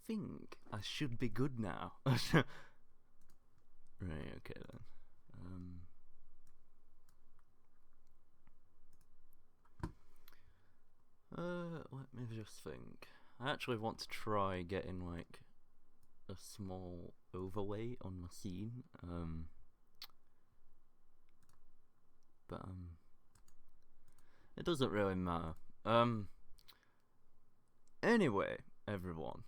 think I should be good now. Right, okay then. Let me just think. I actually want to try getting like a small overlay on my scene, but it doesn't really matter. Anyway, everyone,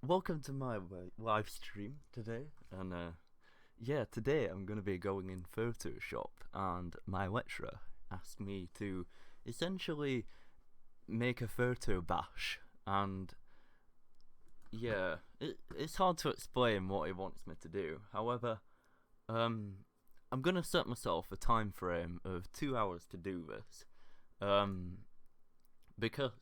welcome to my live stream today, and yeah, today I'm gonna be going in Photoshop, and my lecturer asked me to essentially make a photo bash, and yeah, it's hard to explain what he wants me to do. However, I'm gonna set myself a time frame of 2 hours to do this, because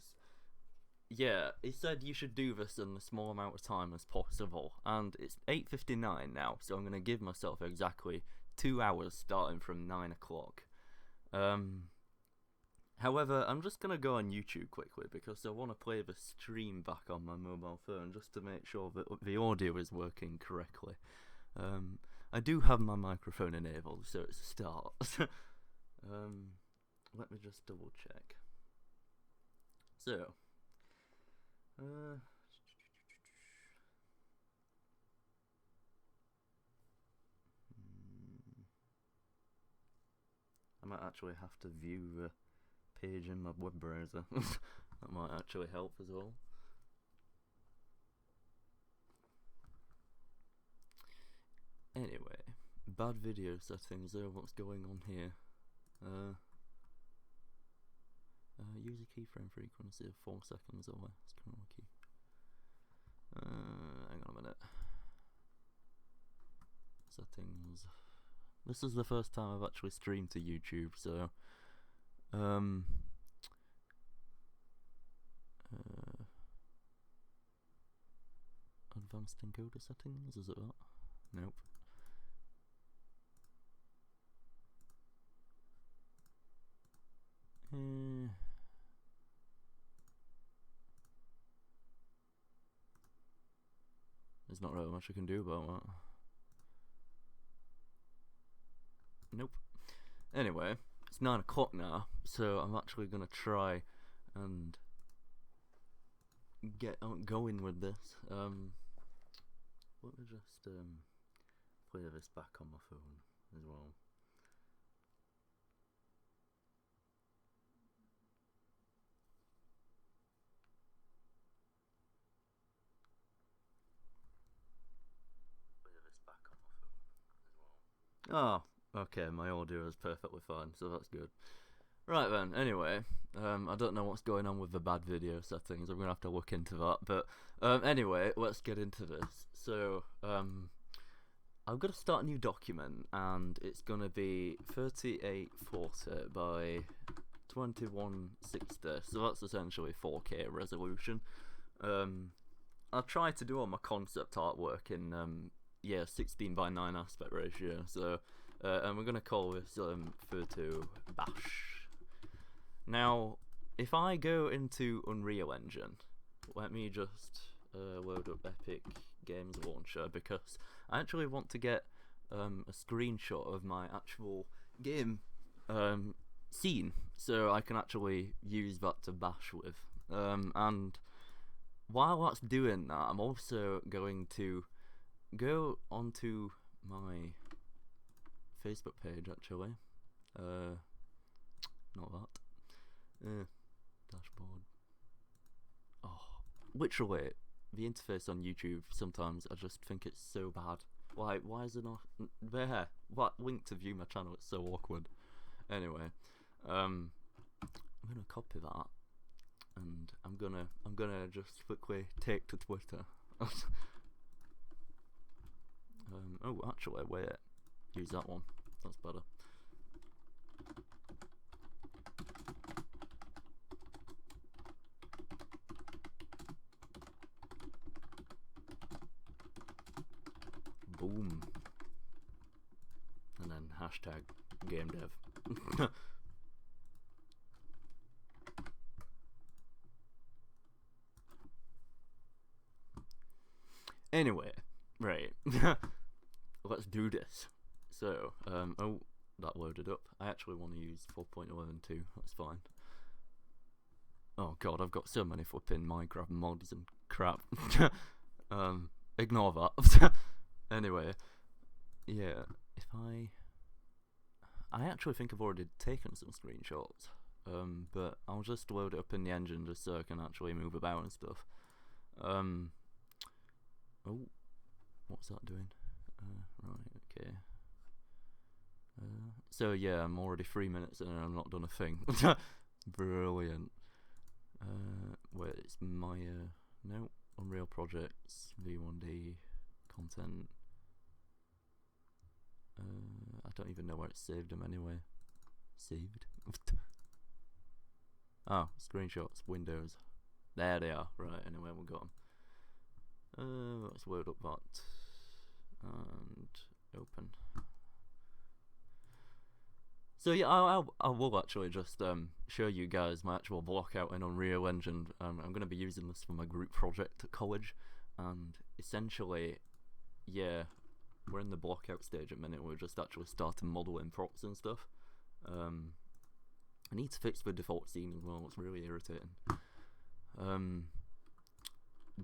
yeah, he said you should do this in a small amount of time as possible, and it's 8:59 now, so I'm gonna give myself exactly 2 hours starting from 9 o'clock. However, I'm just gonna go on YouTube quickly because I want to play the stream back on my mobile phone just to make sure that the audio is working correctly. I do have my microphone enabled, so it's a start. Let me just double check. So, I might actually have to view the page in my web browser. That might actually help as well. Anyway, bad video settings there, what's going on here? Use a keyframe frequency of 4 seconds or less, current key. Hang on a minute. Settings. This is the first time I've actually streamed to YouTube, so advanced encoder settings, is it that? Nope. There's not really much I can do about that. Nope. Anyway, it's 9 o'clock now, so I'm actually gonna try and get going with this. Let me just play this back on my phone as well. Oh, okay, my audio is perfectly fine, so that's good. Right then, anyway, I don't know what's going on with the bad video settings, I'm gonna have to look into that, but anyway, let's get into this. So, I'm gonna start a new document, and it's gonna be 3840 by 2160, so that's essentially 4K resolution. I'll try to do all my concept artwork in, yeah, 16:9 aspect ratio, so, and we're gonna call this, Photo Bash. Now, if I go into Unreal Engine, let me just load up Epic Games Launcher, because I actually want to get a screenshot of my actual game scene, so I can actually use that to bash with. And while that's doing that, I'm also going to go onto my Facebook page, actually. Not that. Dashboard. Oh, literally, the interface on YouTube, sometimes I just think it's so bad. Like, why is it not there? What link to view my channel? It's so awkward. Anyway, I'm gonna copy that, and I'm gonna just quickly take to Twitter. Oh, actually, wait. Use that one. That's better. Boom. And then hashtag game dev. Anyway, right. Let's do this. So, oh, that loaded up. I actually want to use 4.11.2. That's fine. Oh god, I've got so many flipping Minecraft mods and crap. Ignore that. Anyway, yeah, if I actually think I've already taken some screenshots, but I'll just load it up in the engine just so I can actually move about and stuff. Oh, what's that doing? Right, okay. So yeah, I'm already 3 minutes in and I've not done a thing. Brilliant. Wait, it's my, no, Unreal Projects, V1D, content. I don't even know where it saved them anyway. Saved? Oh, screenshots, Windows. There they are. Right, anyway, we've got them. Let's load up that. And open. So yeah, I will actually just show you guys my actual block out in Unreal Engine. I'm going to be using this for my group project at college, and essentially, yeah, we're in the block out stage at the minute. We're just actually starting modeling props and stuff. I need to fix the default scene as well. It's really irritating.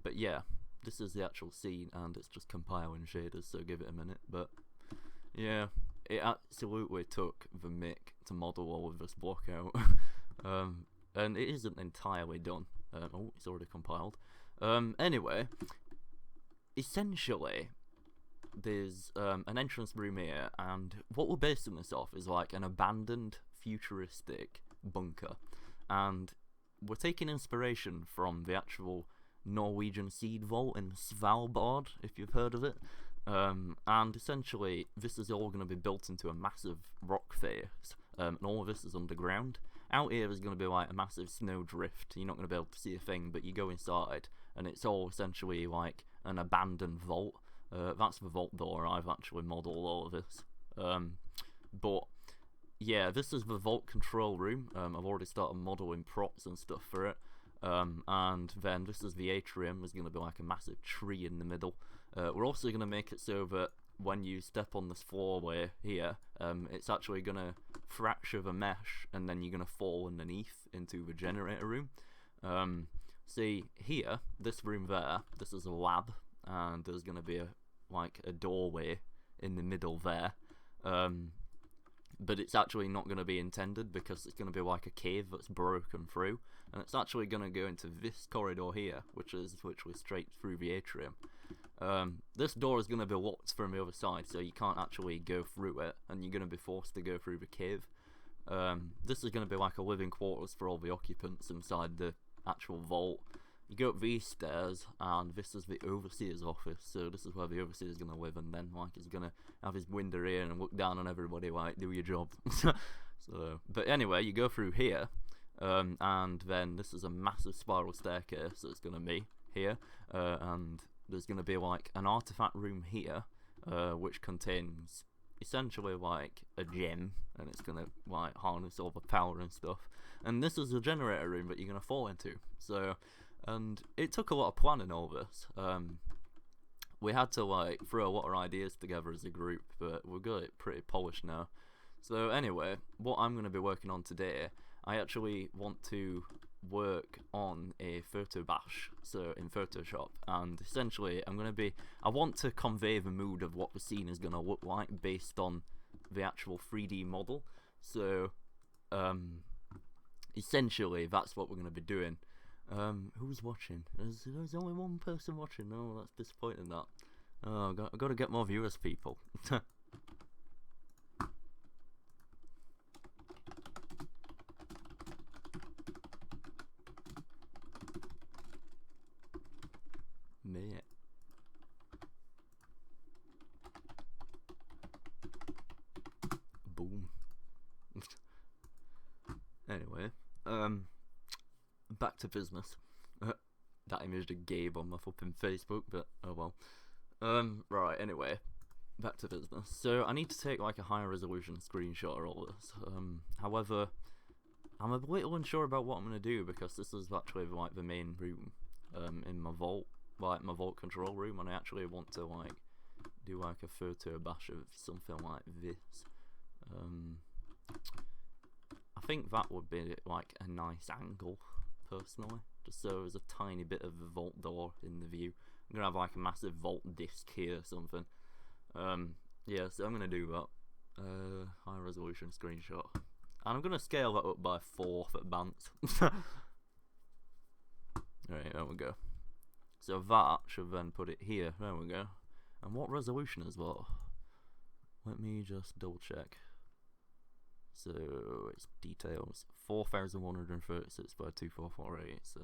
But yeah, this is the actual scene, and it's just compiling shaders. So give it a minute. But yeah. It absolutely took the mick to model all of this block out, and it isn't entirely done. Oh, it's already compiled. Anyway, essentially, there's an entrance room here, and what we're basing this off is like an abandoned futuristic bunker, and we're taking inspiration from the actual Norwegian seed vault in Svalbard, if you've heard of it. And essentially this is all going to be built into a massive rock face, and all of this is underground. Out here is going to be like a massive snow drift. You're not going to be able to see a thing, but you go inside and it's all essentially like an abandoned vault. That's the vault door. I've actually modelled all of this. But yeah, this is the vault control room. I've already started modelling props and stuff for it. And then this is the atrium. There's going to be like a massive tree in the middle. We're also going to make it so that when you step on this floorway here, it's actually going to fracture the mesh, and then you're going to fall underneath into the generator room. See here, this room there, this is a lab, and there's going to be like a doorway in the middle there. But it's actually not going to be intended, because it's going to be like a cave that's broken through, and it's actually going to go into this corridor here, which is literally straight through the atrium. This door is going to be locked from the other side, so you can't actually go through it, and you're going to be forced to go through the cave. This is going to be like a living quarters for all the occupants inside the actual vault. You go up these stairs, and this is the overseer's office, so this is where the overseer is going to live, and then like he's going to have his window here and look down on everybody like, do your job. So, but anyway, you go through here, and then this is a massive spiral staircase, so it's going to be here, and there's going to be like an artifact room here, which contains essentially like a gem, and it's going to like harness all the power and stuff. And this is a generator room that you're going to fall into. So, and it took a lot of planning, all this. We had to like throw a lot of ideas together as a group, but we've got it pretty polished now. So anyway, what I'm going to be working on today, I actually want to work on a photo bash, so in Photoshop, and essentially I want to convey the mood of what the scene is going to look like based on the actual 3D model. So essentially that's what we're going to be doing. Who's watching? There's only one person watching. Oh, that's disappointing. That. Oh, I've got to get more viewers, people. Mate. Boom. Anyway, back to business. That image of Gabe on my flipping Facebook, but oh well. Right, anyway, back to business. So I need to take like a higher resolution screenshot of all this. However, I'm a little unsure about what I'm going to do, because this is actually like the main room in my vault. like my vault control room, and I actually want to like do like a photo bash of something like this. I think that would be like a nice angle, personally, just so there's a tiny bit of a vault door in the view. I'm gonna have like a massive vault disc here or something. Yeah, so I'm gonna do that. High resolution screenshot, and I'm gonna scale that up by 4 for advance. Alright, there we go. So that should then put it here. There we go. And what resolution is what? Let me just double check. So it's details 4136 by 2448. So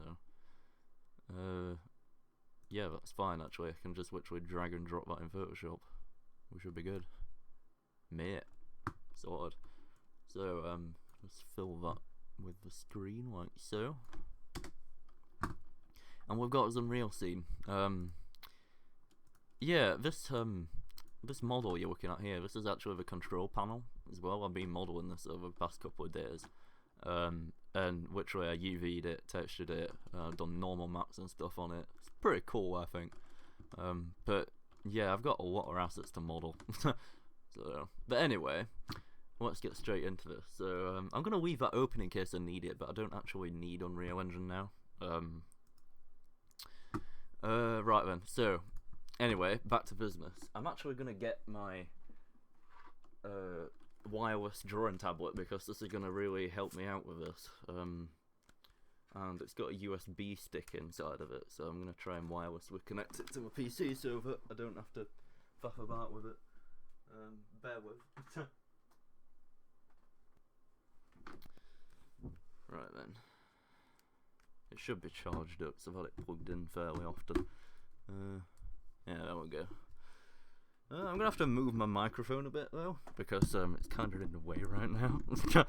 yeah, that's fine actually. I can just literally drag and drop that in Photoshop. We should be good. Mate, sorted. So let's fill that with the screen like so. And we've got his Unreal scene. Yeah, this model you're looking at here, this is actually the control panel as well. I've been modelling this over the past couple of days. And literally I UV'd it, textured it, done normal maps and stuff on it. It's pretty cool, I think. But yeah, I've got a lot of assets to model. So, but anyway, let's get straight into this. So I'm gonna leave that open in case I need it, but I don't actually need Unreal Engine now. Right then, so anyway, back to business. I'm actually gonna get my wireless drawing tablet because this is gonna really help me out with this. And it's got a USB stick inside of it, so I'm gonna try and wirelessly connect it to my PC so that I don't have to faff about with it. Bear with. Right then. It should be charged up, so I've had it plugged in fairly often. Yeah, there we go. I'm gonna have to move my microphone a bit though, because it's kind of in the way right now. That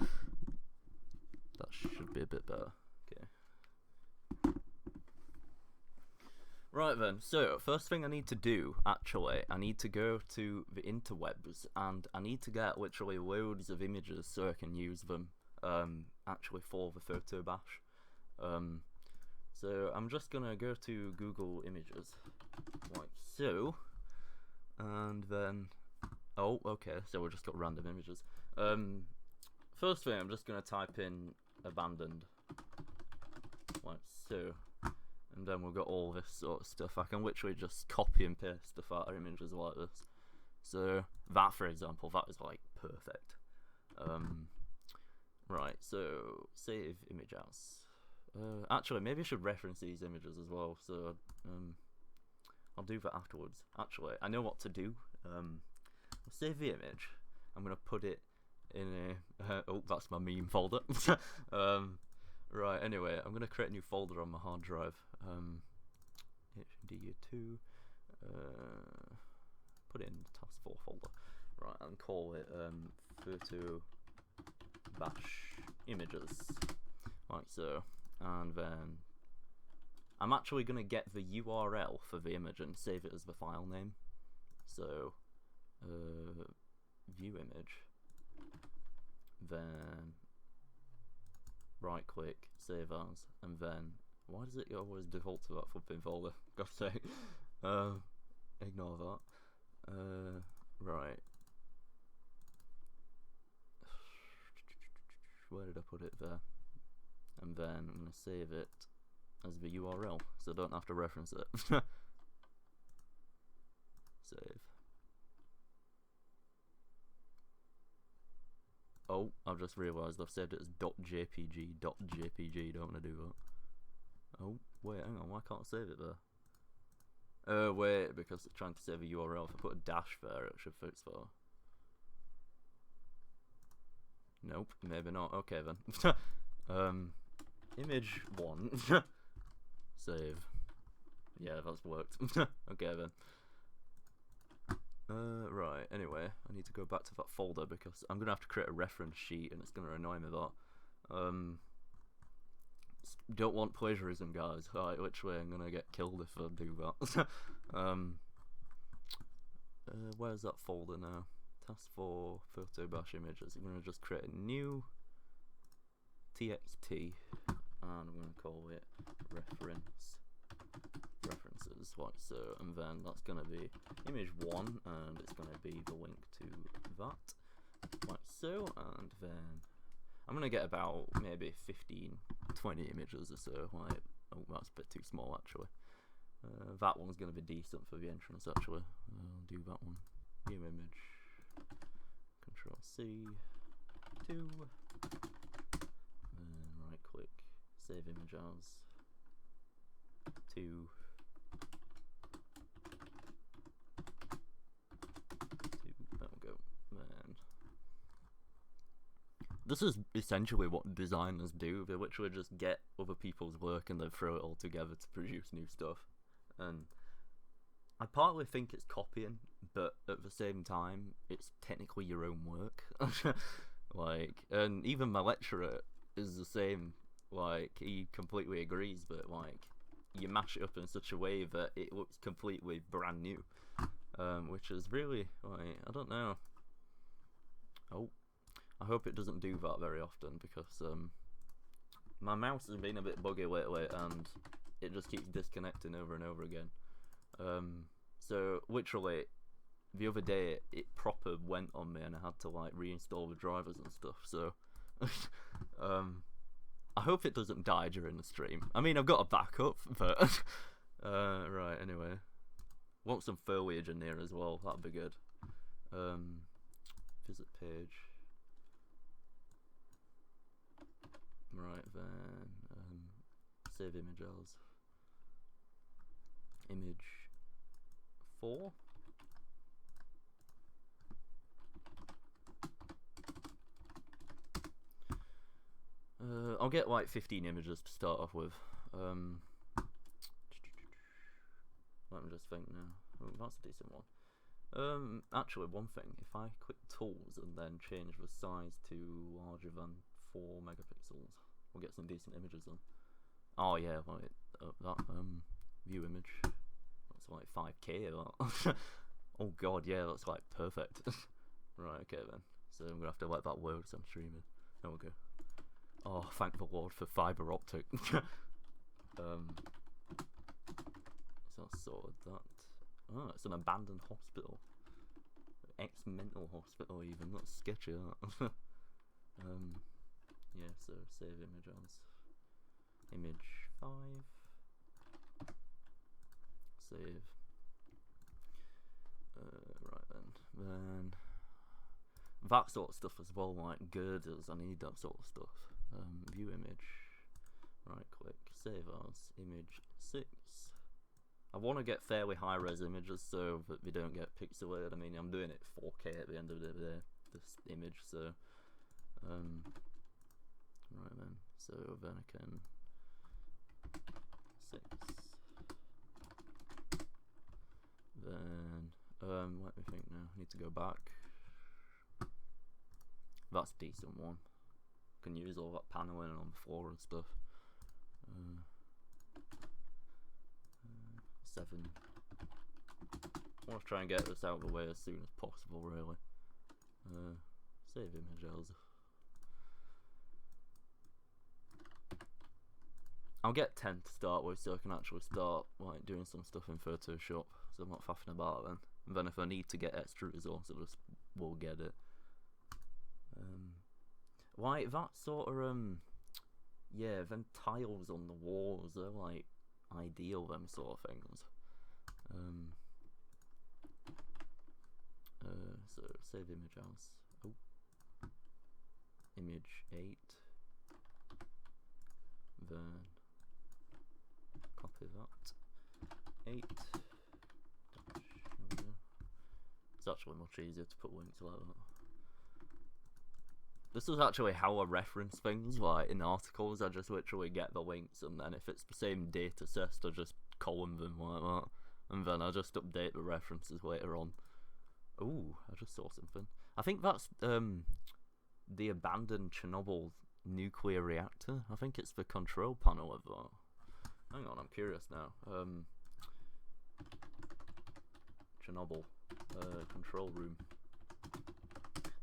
should be a bit better. Okay. Right then, so first thing I need to do, actually, I need to go to the interwebs, and I need to get literally loads of images so I can use them, actually for the photo bash. So I'm just gonna go to Google Images, like so, and then, oh, okay, so we've just got random images. First thing, I'm just gonna type in abandoned, like so, and then we've got all this sort of stuff. I can literally just copy and paste stuff out of images like this. So that, for example, that is like perfect. Right, so save image as. Actually, maybe I should reference these images as well, so I'll do that afterwards. Actually, I know what to do. I'll save the image. I'm going to put it in a... oh, that's my meme folder. Right, anyway, I'm going to create a new folder on my hard drive. HDU2. Put it in the task 4 folder. Right, and call it photo bash images. Like so. And then I'm actually going to get the URL for the image and save it as the file name. So view image, then right click, save as, and then why does it always default to that flipping folder? God's sake. Ignore that. Right, where did I put it? There. And then I'm going to save it as the URL, so I don't have to reference it. Save. Oh, I've just realised I've saved it as .jpg. Don't want to do that. Oh, wait, hang on, why can't I save it there? Wait, because it's trying to save a URL. If I put a dash there, it should fix that. Nope, maybe not. Okay then. Image 1. Save. Yeah, that's worked. Okay then. Right, anyway, I need to go back to that folder because I'm gonna have to create a reference sheet and it's gonna annoy me that. Don't want plagiarism, guys. Right, literally I'm gonna get killed if I do that. Where's that folder now? Task 4 photo bash images. I'm gonna just create a new txt and I'm gonna call it references. images like so, and then that's going to be image 1, and it's going to be the link to that like so, and then I'm going to get about maybe 15-20 images or so. Like, oh, that's a bit too small actually. That one's going to be decent for the entrance actually. I'll do that one. New image, Control C, 2, then right click, save image as 2, 2, there we go. Then this is essentially what designers do. They literally just get other people's work and then throw it all together to produce new stuff. And I partly think it's copying, but at the same time, it's technically your own work. Like, and even my lecturer is the same. Like, he completely agrees, but like, you mash it up in such a way that it looks completely brand new, which is really, like, I don't know. Oh, I hope it doesn't do that very often, because my mouse has been a bit buggy lately, and it just keeps disconnecting over and over again. So literally the other day it proper went on me, and I had to like reinstall the drivers and stuff. So I hope it doesn't die during the stream. I mean, I've got a backup, but right, anyway, want some foliage in there as well, that'd be good. Visit page. Right then, save image as image 4. I'll get like 15 images to start off with. Let me just think now. Oh, that's a decent one. Actually, one thing, if I click tools and then change the size to larger than 4 megapixels, we'll get some decent images on. Oh yeah, like that view image. That's like 5K. That. Oh god, yeah, that's like perfect. Right, okay then. So I'm gonna have to let that load as I'm streaming. There we go. Oh, thank the Lord for fibre optic. So I sorted that. Oh, it's an abandoned hospital. Ex-mental hospital even. That's sketchy, that. Yeah, so save image as image 5. Save. Right then. That sort of stuff as well, like girders, I need that sort of stuff. View image, right click, save as, image 6. I want to get fairly high res images so that they don't get pixelated. I mean, I'm doing it 4K at the end of the day, this image, so right then, so then I can 6. Then let me think now, I need to go back. That's a decent one. Can use all that paneling on the floor and stuff. 7. I want to try and get this out of the way as soon as possible, really. Save images. I'll get 10 to start with, so I can actually start like doing some stuff in Photoshop, so I'm not faffing about then. And then if I need to get extra resources, I just will get it. Like that sort of yeah, them tiles on the walls, they're like ideal, them sort of things. So save image as, oh, image 8, then copy that, 8, it's actually much easier to put links like that. This is actually how I reference things, like in articles. I just literally get the links, and then if it's the same data set, I just column them like that, and then I just update the references later on. Ooh, I just saw something. I think that's the abandoned Chernobyl nuclear reactor. I think it's the control panel of that. Hang on, I'm curious now. Chernobyl control room.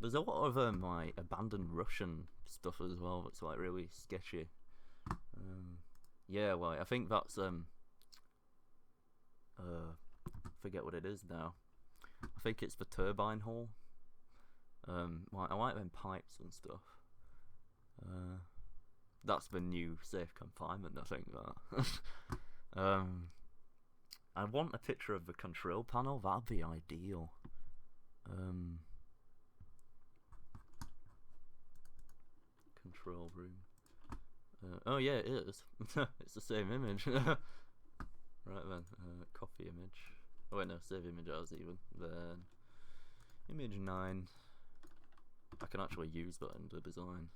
There's a lot of like abandoned Russian stuff as well. That's like really sketchy. Yeah, well, I think that's Forget what it is now. I think it's the turbine hall. I like them pipes and stuff. That's the new safe confinement, I think, that. I want a picture of the control panel, that'd be ideal. Control room. Oh yeah, it is. It's the same image. Right then, copy image. Oh wait, no, save image as even. Then, image 9. I can actually use that in the design.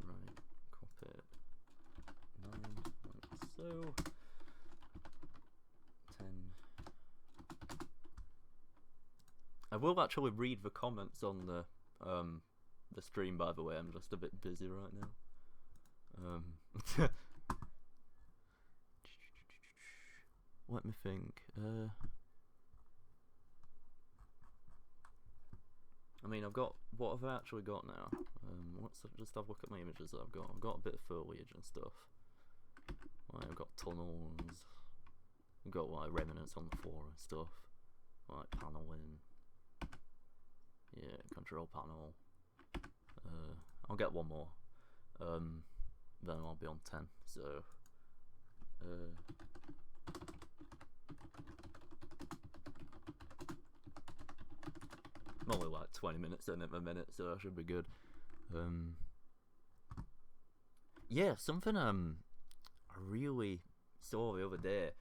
Right, copy it. 9, like so. 10. I will actually read the comments on the stream, by the way. I'm just a bit busy right now. Let me think. I mean, what have I actually got now? Just have a look at my images that I've got. I've got a bit of foliage and stuff. Like, I've got tunnels. I've got like remnants on the floor and stuff. Like paneling. Yeah, control panel. I'll get one more. Then I'll be on 10. So, I'm only like 20 minutes in at the minute, so I should be good. Yeah, something I really saw the other day.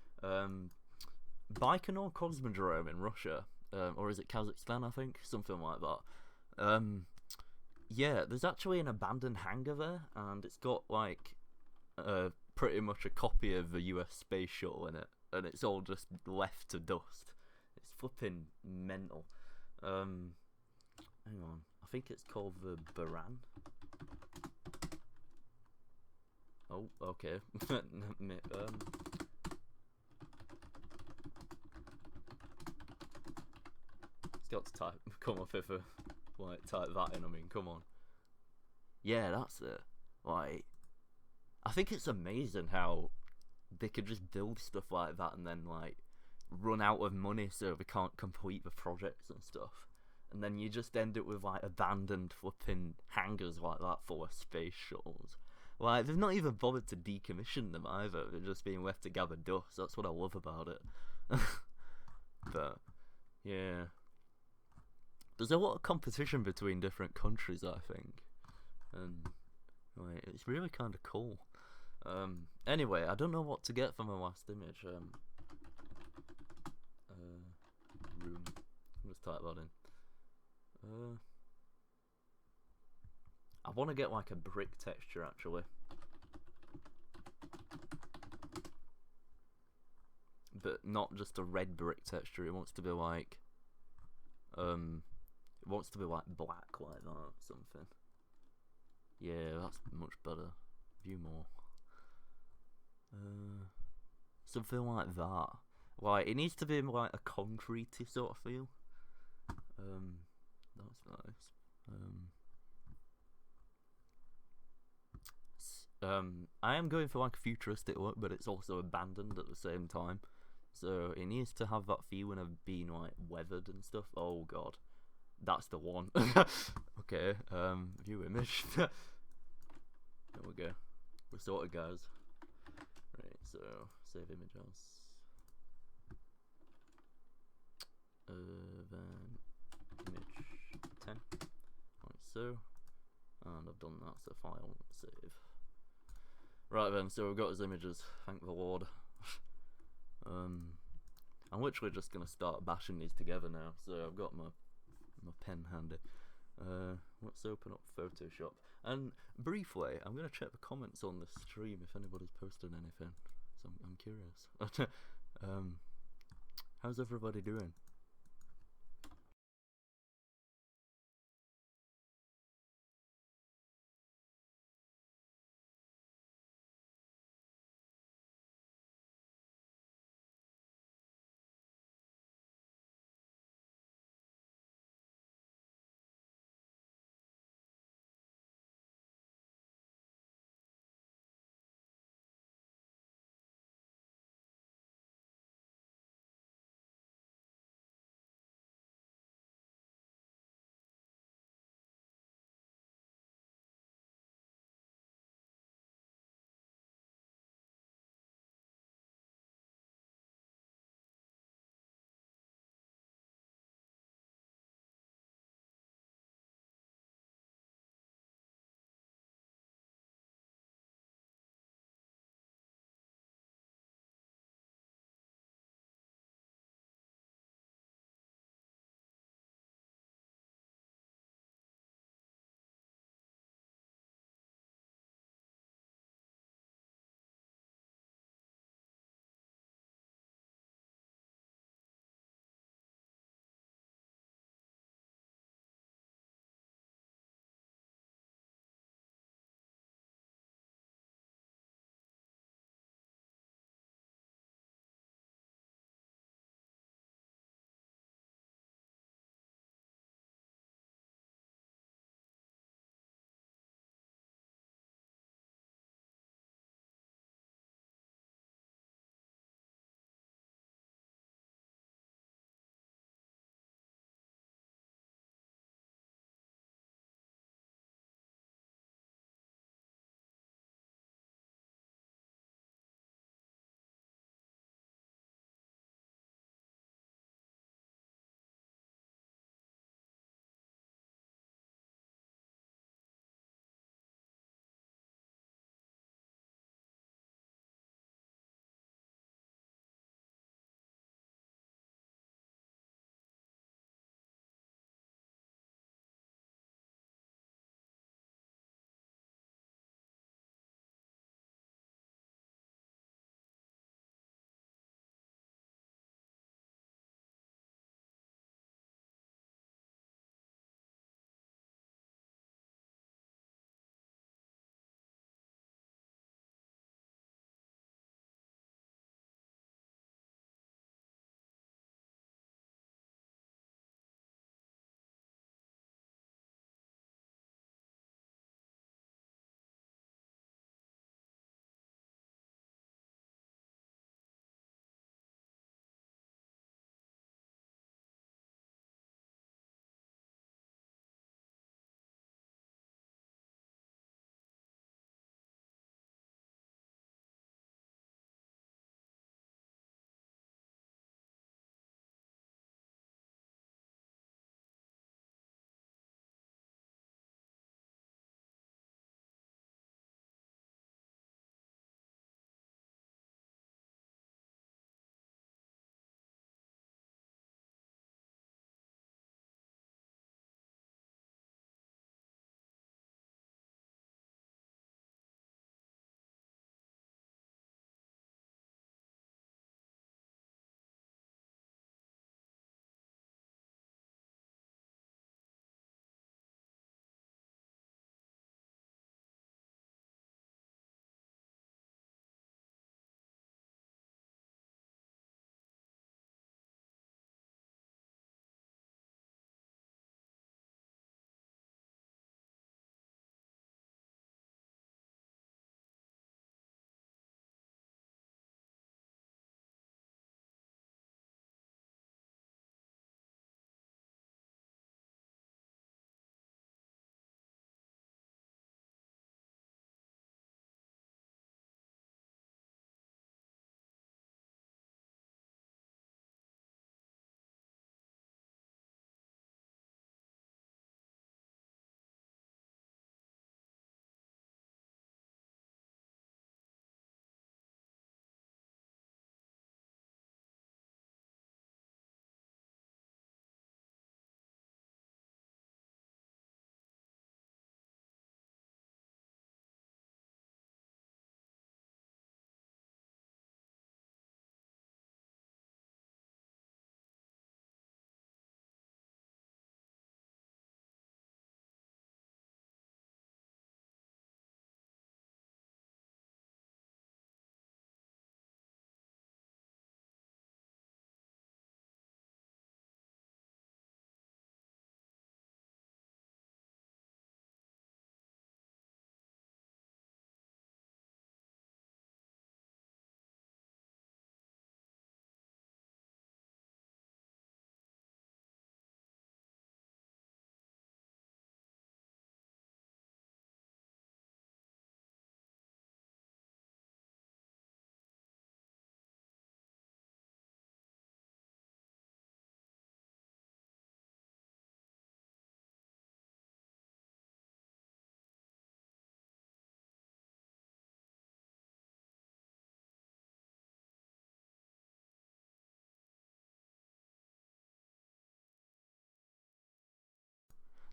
Baikonur Cosmodrome in Russia, or is it Kazakhstan? I think something like that. Yeah, there's actually an abandoned hangar there, and it's got like pretty much a copy of the US space shuttle in it, and it's all just left to dust. It's flipping mental. Hang on, I think it's called the Baran. Oh, okay. It's got to come up if like type that in. I mean, come on. Yeah, that's it. Like, I think it's amazing how they could just build stuff like that and then like run out of money so they can't complete the projects and stuff. And then you just end up with like abandoned flipping hangars like that full of space shuttles. Like, they've not even bothered to decommission them either. They're just being left to gather dust. That's what I love about it. But yeah, there's a lot of competition between different countries, I think, and like, it's really kind of cool. Anyway, I don't know what to get for my last image. Room. Let's type that in. I want to get like a brick texture actually, but not just a red brick texture. It wants to be like, it wants to be like black, like that, something. Yeah, that's much better. View more. Something like that. Like, it needs to be like a concretey sort of feel. That's nice. I am going for like a futuristic look, but it's also abandoned at the same time. So it needs to have that feeling of being like weathered and stuff. Oh god, that's the one. Okay, view image. There we go. We're sorted, guys. Right, so save image as. Then image 10, like so, and I've done that. So file, save. Right then, so we've got his images. Thank the Lord. I'm literally just gonna start bashing these together now. So I've got my pen handy. Let's open up Photoshop, and briefly, I'm gonna check the comments on the stream if anybody's posted anything. So I'm curious. How's everybody doing?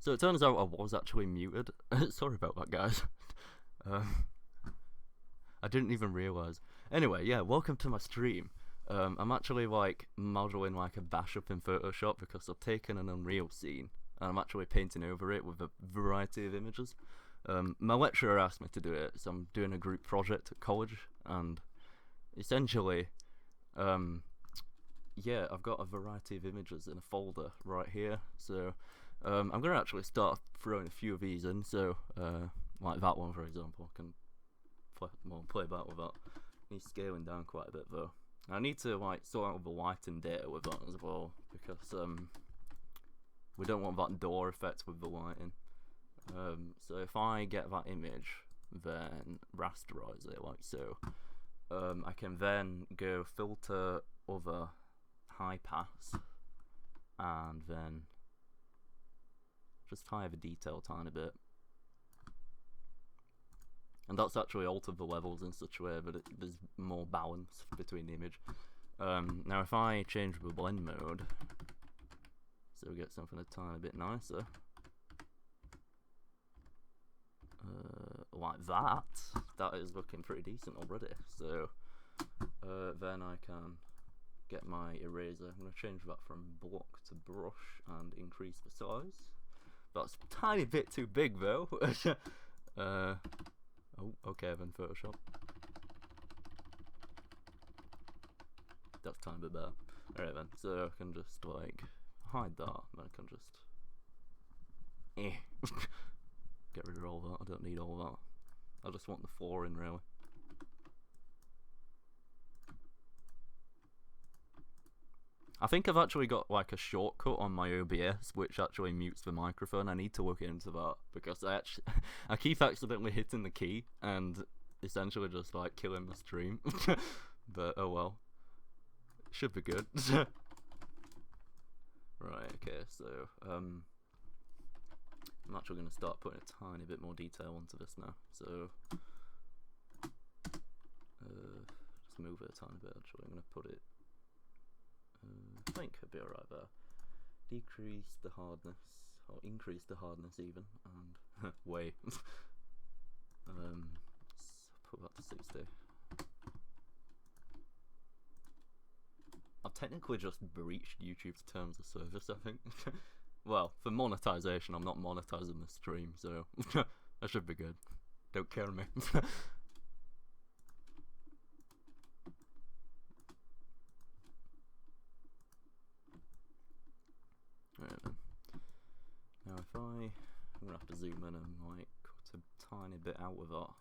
So it turns out I was actually muted. Sorry about that, guys. I didn't even realise. Anyway, yeah, welcome to my stream. I'm actually like modelling like a bash up in Photoshop because I've taken an Unreal scene and I'm actually painting over it with a variety of images. My lecturer asked me to do it, so I'm doing a group project at college, and essentially, yeah, I've got a variety of images in a folder right here. So I'm gonna actually start throwing a few of these in. So like that one, for example, I can play back with that. He's scaling down quite a bit though. I need to like sort out the lighting data with that as well, because we don't want that door effect with the lighting. So if I get that image, then rasterize it like so. I can then go filter other high pass, and then just higher the detail a tiny bit. And that's actually altered the levels in such a way that there's more balance between the image. Now if I change the blend mode, so we get something a tiny bit nicer, like that is looking pretty decent already. So then I can get my eraser. I'm going to change that from block to brush and increase the size. That's a tiny bit too big though. Oh, okay then, Photoshop. That's a tiny bit better. Alright then, so I can just like hide that, and I can just get rid of all that. I don't need all that. I just want the flooring really. I think I've actually got like a shortcut on my OBS which actually mutes the microphone. I need to look into that because I keep accidentally hitting the key and essentially just like killing the stream. But oh well, it should be good. Right, okay, so I'm actually going to start putting a tiny bit more detail onto this now. So just move it a tiny bit. Actually, I'm going to put it. I think it'd be alright there. Decrease the hardness, or increase the hardness even, and way. Let's put that to 60. I've technically just breached YouTube's terms of service, I think. Well, for monetization, I'm not monetizing the stream, so that should be good. Don't kill me. Right then. Now I'm gonna have to zoom in and like cut a tiny bit out with that.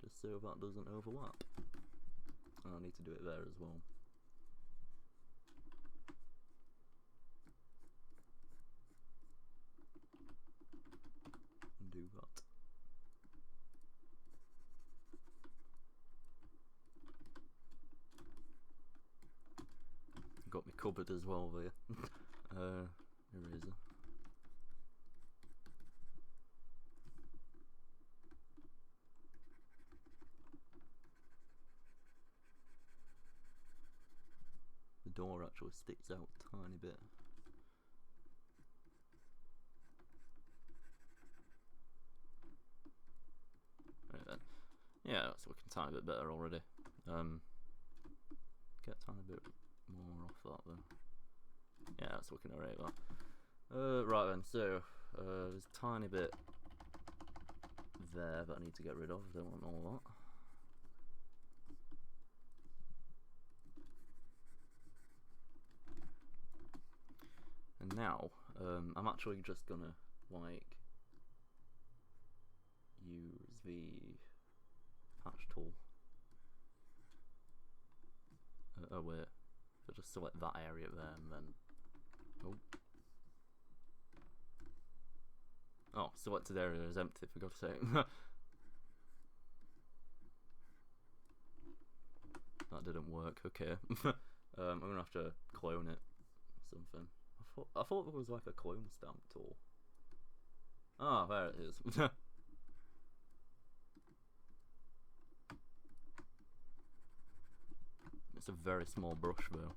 Just so that doesn't overlap. And I need to do it there as well. And do that. Got me cupboard as well there. Eraser. The door actually sticks out a tiny bit. Right then. Yeah, that's looking a tiny bit better already. Get a tiny bit more off that then. Yeah, that's looking alright that. Right then, so there's a tiny bit there that I need to get rid of. I don't want all that. And now I'm actually just gonna like use the patch tool. Oh wait. So just select that area there and then oh, selected area is empty, for God's sake. That didn't work, okay. I'm gonna have to clone it or something. I thought there was like a clone stamp tool. Ah, there it is. It's a very small brush though.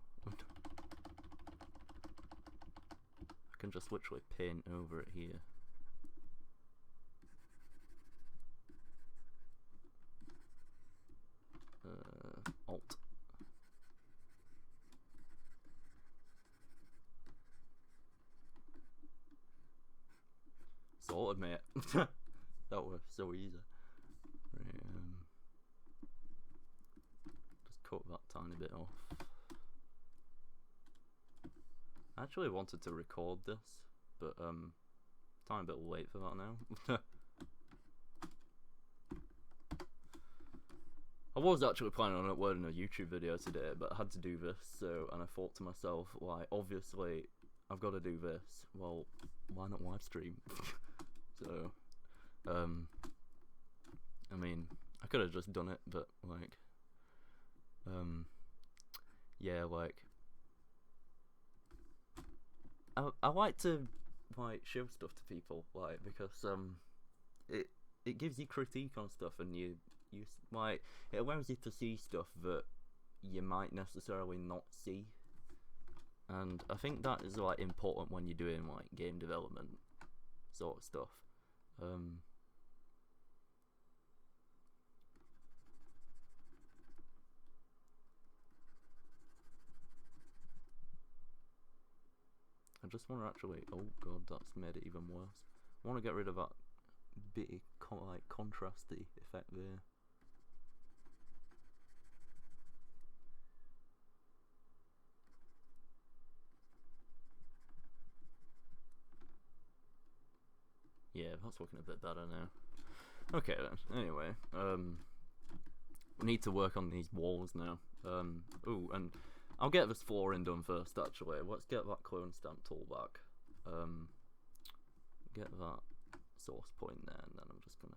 can just literally paint over it here. Alt. Sorted, mate. That was so easy. Right, just cut that tiny bit off. I actually wanted to record this, but tiny bit late for that now. I was actually planning on uploading a YouTube video today, but I had to do this, and I thought to myself, like, obviously, I've got to do this. Well, why not live stream? So, I mean, I could have just done it, but, like, yeah, like, I like to, like, show stuff to people, like, because, it gives you critique on stuff, and you like, it allows you to see stuff that you might necessarily not see, and I think that is, like, important when you're doing, like, game development sort of stuff. I just want to actually, oh god, that's made it even worse. I want to get rid of that bitty, like, contrasty effect there. Yeah, that's looking a bit better now. Okay then, anyway, we need to work on these walls now. Ooh, and I'll get this flooring done first, actually. Let's get that clone stamp tool back. Get that source point there, and then I'm just gonna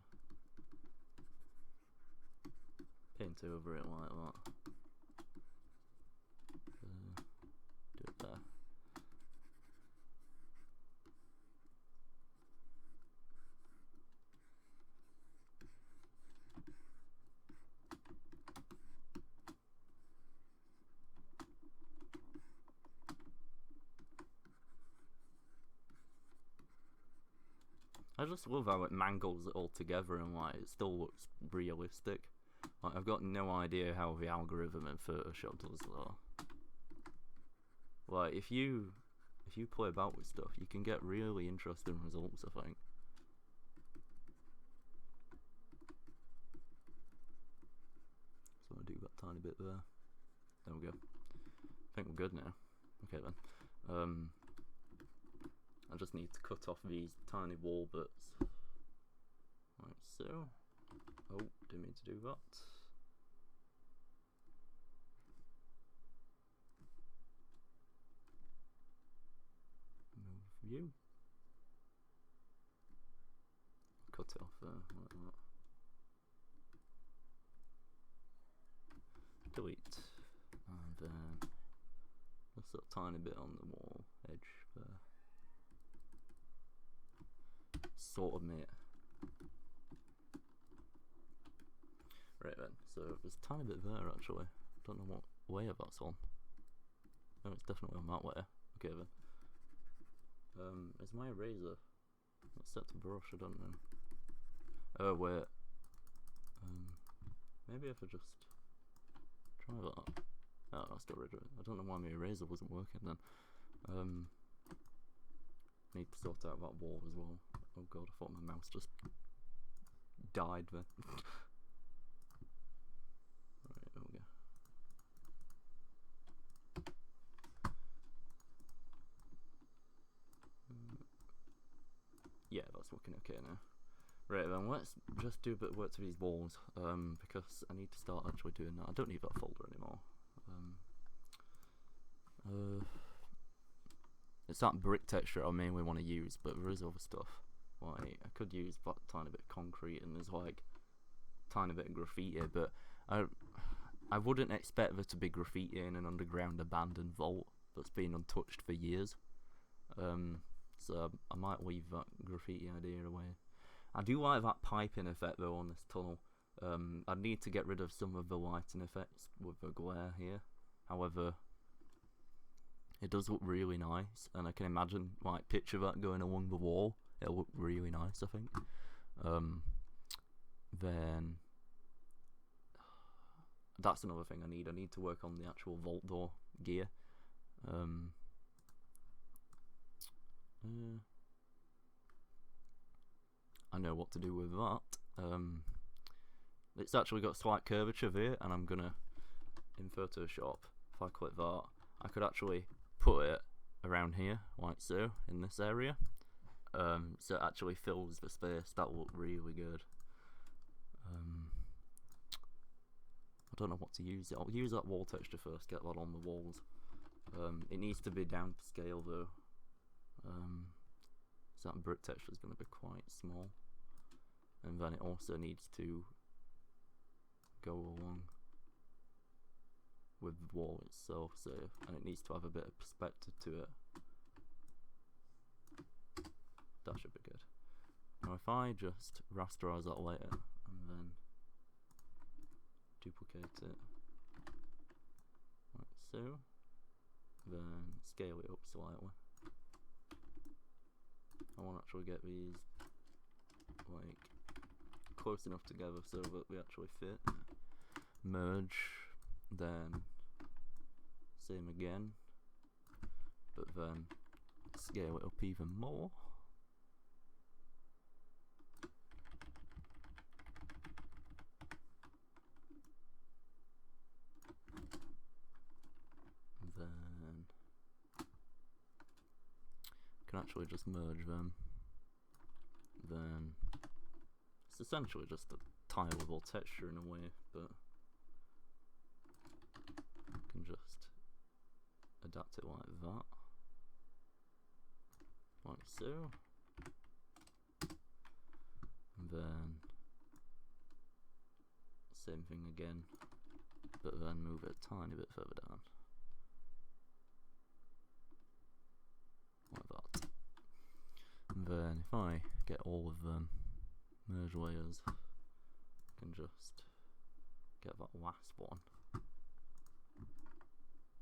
paint over it like that. Do it there. I just love how it mangles it all together and, like, it still looks realistic. Like, I've got no idea how the algorithm in Photoshop does that. Like, if you play about with stuff, you can get really interesting results, I think. So I do that tiny bit there. There we go. I think we're good now. Okay then. I just need to cut off these tiny wall bits, like so. Oh, didn't mean to do that. Move view. Cut it off there, like that. Delete. And then just a tiny bit on the wall edge there. Sort of, mate. Right then, so there's a tiny bit there actually. Don't know what layer that's on. No, it's definitely on that layer. Okay then. Is my eraser not set to brush? I don't know. Oh wait. Maybe if I just try that. Oh, I still read it. I don't know why my eraser wasn't working then. Need to sort out that wall as well. Oh god, I thought my mouse just died then. Right, there we go. Yeah, that's looking okay now. Right then, let's just do a bit of work to these walls, because I need to start actually doing that. I don't need that folder anymore. It's that brick texture I mainly want to use, but there is other stuff. Like, I could use that tiny bit of concrete, and there's like tiny bit of graffiti, but I wouldn't expect there to be graffiti in an underground abandoned vault that's been untouched for years. So I might leave that graffiti idea away. I do like that piping effect though on this tunnel. I need to get rid of some of the lighting effects with the glare here. However, it does look really nice, and I can imagine, like, picture that going along the wall. It'll look really nice, I think. Then that's another thing I need. I need to work on the actual vault door gear. I know what to do with that. It's actually got slight curvature here, and I'm gonna, in Photoshop, if I click that, I could actually put it around here, like so, in this area. So it actually fills the space. That will look really good. I don't know what to use. I'll use that wall texture first, get that on the walls. It needs to be down to scale though. So that brick texture is going to be quite small. And then it also needs to go along with the wall itself, so, and it needs to have a bit of perspective to it. That should be good. Now if I just rasterize that later and then duplicate it like so, then scale it up slightly. I want to actually get these like close enough together so that they actually fit. Merge, then same again, but then scale it up even more. Then can actually just merge them. Then it's essentially just a tileable texture in a way, but I can just adapt it like that, like so, and then same thing again, but then move it a tiny bit further down, like that. And then if I get all of them, merge layers, I can just get that last one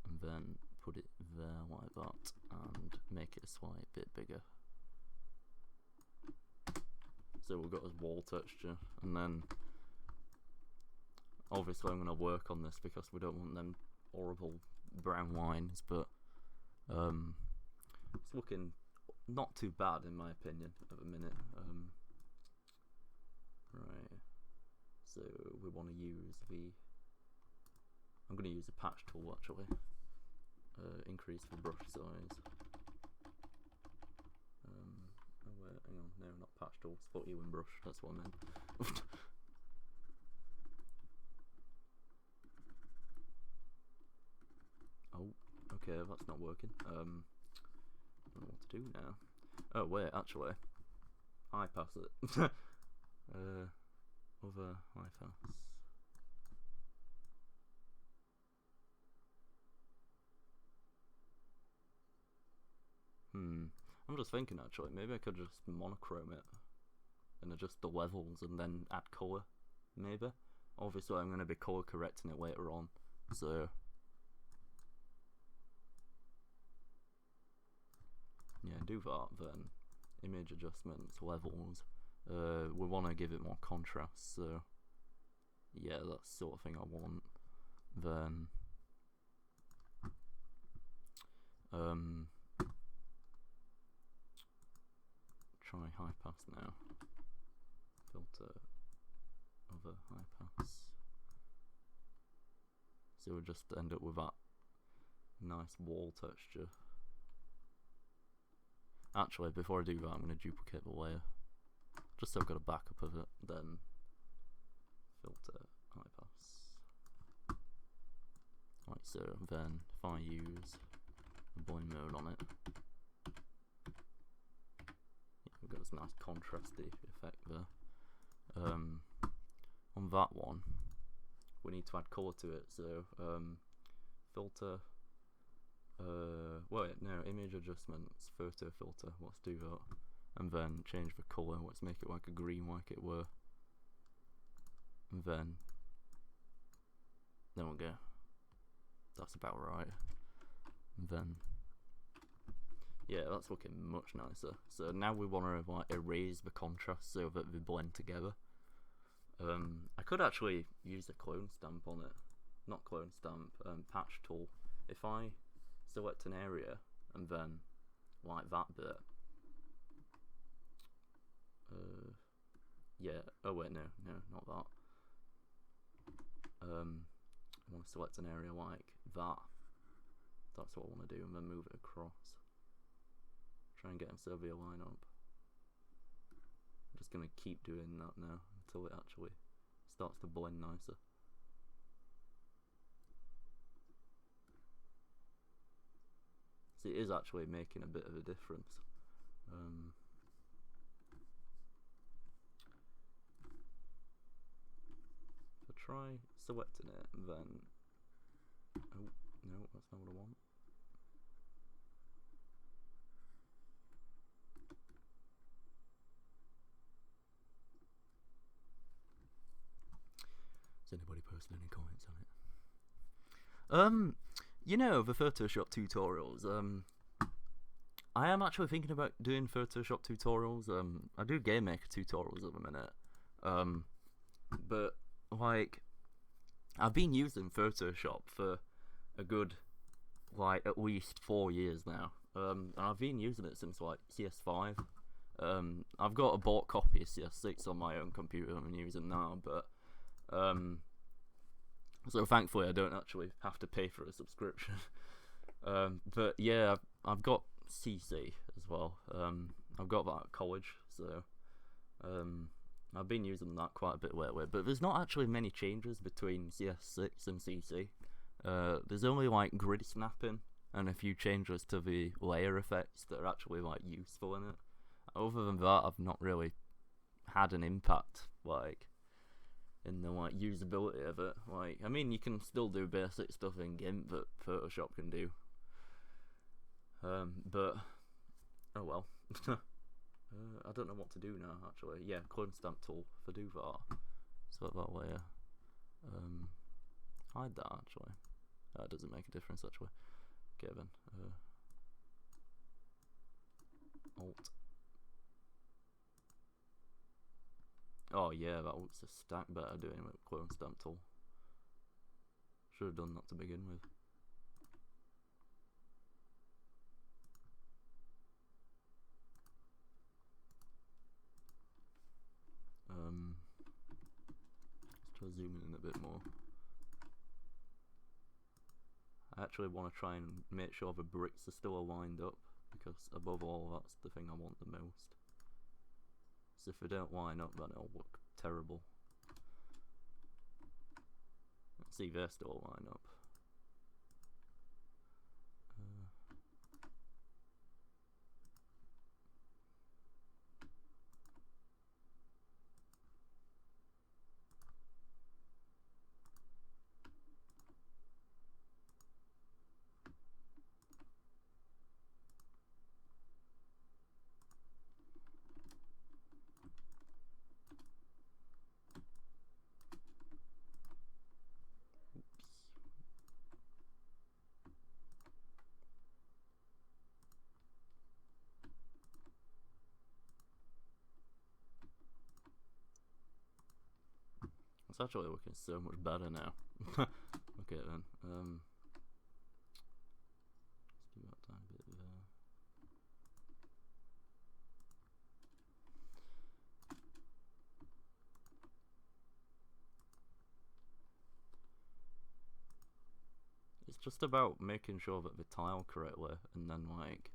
and then put it there like that and make it a slight bit bigger. So we've got this wall texture, and then obviously I'm going to work on this because we don't want them horrible brown lines, but it's looking not too bad in my opinion at the minute. Right, so we want to use the, I'm going to use the patch tool actually. Increase the brush size. Oh wait, hang on, no, not patch tool, spot you in brush, that's what I meant. Oh, okay, that's not working. I don't know what to do now. Oh wait, actually, I pass it. Other high pass. I'm just thinking actually, maybe I could just monochrome it and adjust the levels and then add colour, maybe. Obviously I'm going to be colour correcting it later on, so yeah, do that. Then image adjustments, levels, we want to give it more contrast, so yeah, that's the sort of thing I want. Then try high pass now, filter, other high pass, so we'll just end up with that nice wall texture. Actually, before I do that, I'm going to duplicate the layer just so I've got a backup of it, then filter, high pass, like so. Then if I use a blend mode on it, we've got this nice contrasty effect there. On that one, we need to add colour to it, so filter, wait, no, image adjustments, photo filter, let's do that, and then change the colour, let's make it like a green like it were, and then there we go, that's about right, and then Yeah, that's looking much nicer. So now we want to like erase the contrast so that they blend together. I could actually use a clone stamp on it. Not clone stamp, patch tool. If I select an area and then like that bit. Yeah, oh wait, no, not that. I want to select an area like that. That's what I want to do, and then move it across. Try and get them so they line up. I'm just going to keep doing that now until it actually starts to blend nicer. See, it is actually making a bit of a difference. So try selecting it and then... Oh, no, that's not what I want. Has anybody posted any comments on it? You know, the Photoshop tutorials, I am actually thinking about doing Photoshop tutorials. I do Game Maker tutorials at the minute. But, like, I've been using Photoshop for a good, like, at least 4 years now. And I've been using it since, like, CS5. I've got a bought copy of CS6 on my own computer I'm using now, but, so thankfully I don't actually have to pay for a subscription. But yeah, I've got CC as well. I've got that at college, so I've been using that quite a bit lately. But there's not actually many changes between CS6 and CC. There's only like grid snapping and a few changes to the layer effects that are actually like useful in it. Other than that, I've not really had an impact like in the like usability of it. Like, I mean, you can still do basic stuff in GIMP that Photoshop can do. But oh well. I don't know what to do now actually. Yeah, clone stamp tool for do that. Select that layer. Hide that actually. That doesn't make a difference actually. Okay then. Alt. Oh yeah, that looks a stack better doing it with clone stamp tool. Should have done that to begin with. Let's try zooming in a bit more. I actually want to try and make sure the bricks are still aligned up, because above all that's the thing I want the most. So if they don't line up, then it'll look terrible. Let's see, they're still line up. It's actually looking so much better now. Okay then. Let's do that tiny bit there. It's just about making sure that they tile correctly, and then like,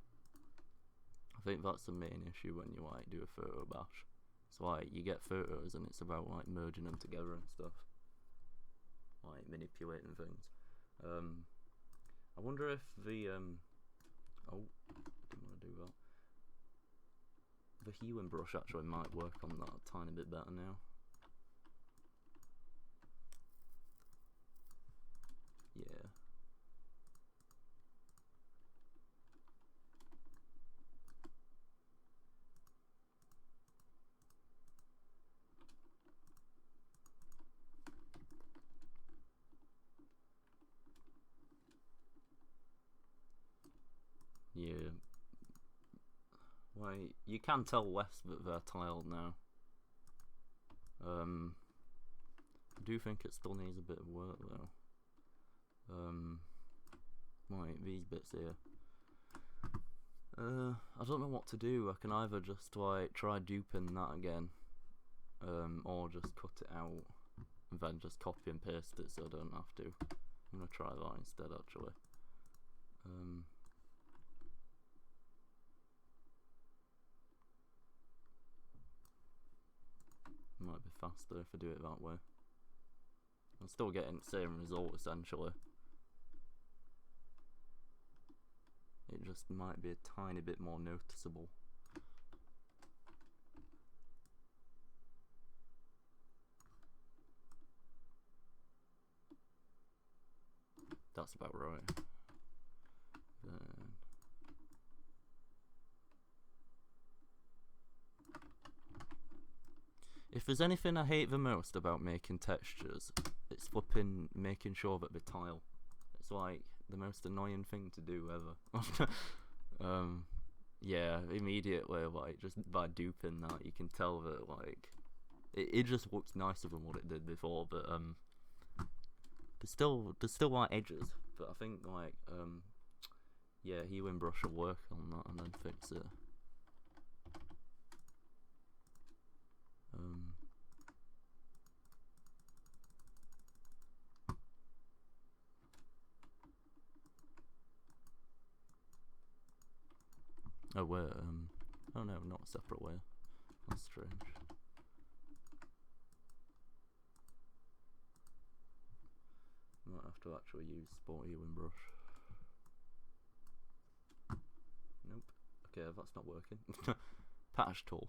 I think that's the main issue when you like do a photo bash. So like, you get photos and it's about like merging them together and stuff, like manipulating things. I wonder if the oh, I didn't want to do that. The healing brush actually might work on that a tiny bit better now. Yeah. Yeah, you can tell less that they're tiled now. I do think it still needs a bit of work though. Right, these bits here. I don't know what to do. I can either just like try duping that again, or just cut it out and then just copy and paste it so I don't have to. I'm gonna try that instead actually. Might be faster if I do it that way. I'm still getting the same result essentially. It just might be a tiny bit more noticeable. That's about right. Then if there's anything I hate the most about making textures, it's flipping making sure that they tile. It's like the most annoying thing to do ever. Yeah, immediately, like, just by duping that, you can tell that, like, it just looks nicer than what it did before, but, there's still, like, edges, but I think, like, yeah, Hewing Brush will work on that and then fix it. Oh wait, oh no, not a separate way. That's strange. Might have to actually use Sport Hewing Brush. Nope. Okay, that's not working. Patch tool.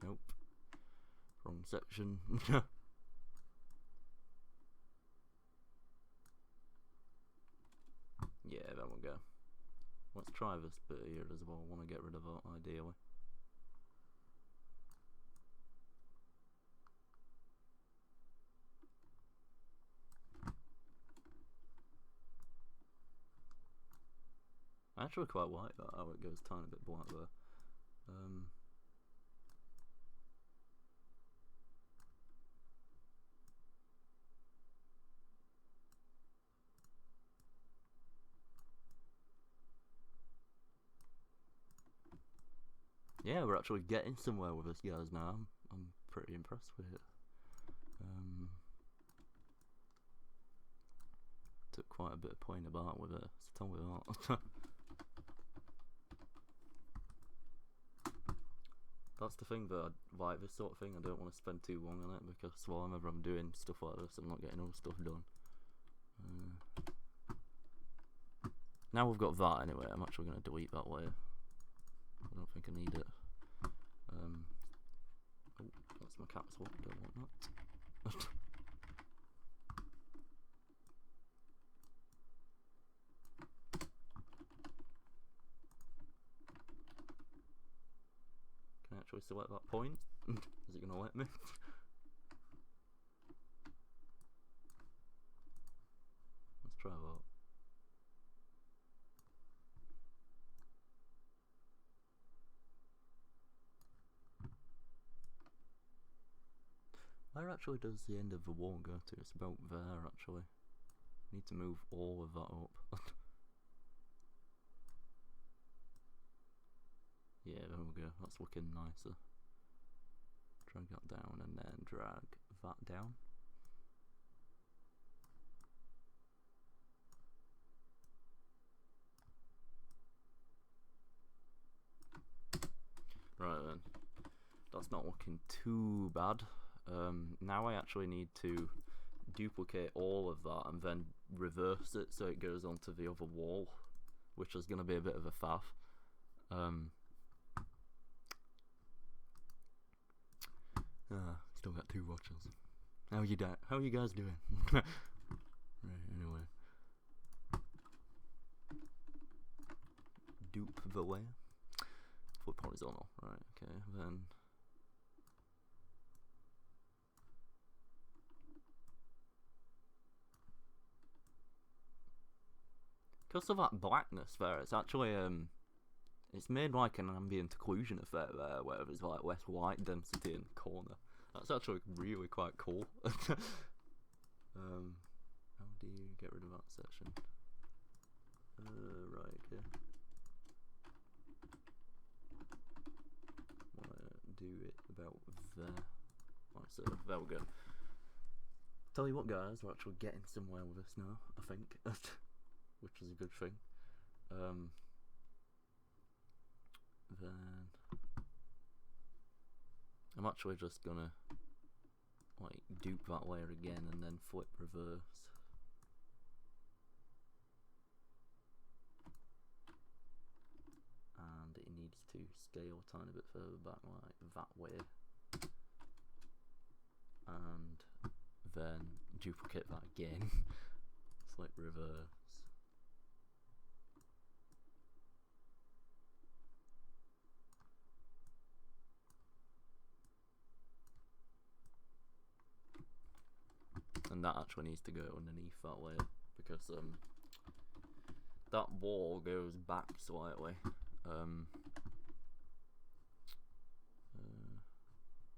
Nope. Wrong section. Yeah, there we go. Let's try this bit here as well. I want to get rid of that ideally. I actually quite like that, how it goes tiny bit black there. Yeah, we're actually getting somewhere with this, guys. Now I'm pretty impressed with it. Took quite a bit of playing about with it, so tell me that. That's the thing, that like this sort of thing, I don't want to spend too long on it, because whenever I'm doing stuff like this, I'm not getting all stuff done. Now we've got that anyway, I'm actually going to delete that layer. I don't think I need it. Oh, that's my caps lock, don't want that. Can I actually select that point? Is it going to let me? Let's try that. Where actually does the end of the wall go to? It's about there actually. Need to move all of that up. Yeah, there we go. That's looking nicer. Drag that down and then drag that down. Right then. That's not looking too bad. Now I actually need to duplicate all of that and then reverse it so it goes onto the other wall, which is going to be a bit of a faff. Still got 2 watchers. How are you guys doing? Right, anyway. Dupe the layer. Flip horizontal. Right, okay, then. Because of that blackness there, it's actually it's made like an ambient occlusion effect there, where there's like less white density in the corner. That's actually really quite cool. How do you get rid of that section? Right, okay. Do it about there. Right, so there we go. Tell you what, guys, we're actually getting somewhere with this now, I think, which is a good thing. Then I'm actually just gonna like dupe that layer again and then flip reverse. And it needs to scale a tiny bit further back, like that way. And then duplicate that again. Flip reverse. And that actually needs to go underneath that layer, because that wall goes back slightly.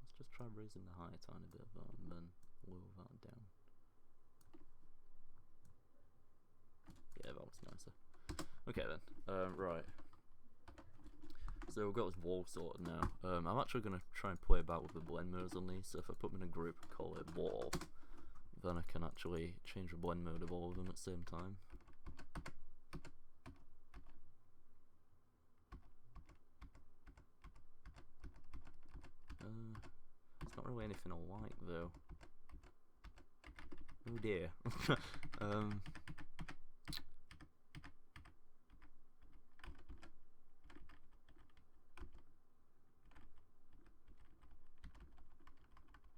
Let's just try raising the height a tiny bit of that and then lower that down. Yeah, that looks nicer. Okay then, right. So we've got this wall sorted now. I'm actually going to try and play about with the blend modes on these, so if I put them in a group and call it wall, then I can actually change the blend mode of all of them at the same time. It's not really anything I like though. Oh dear.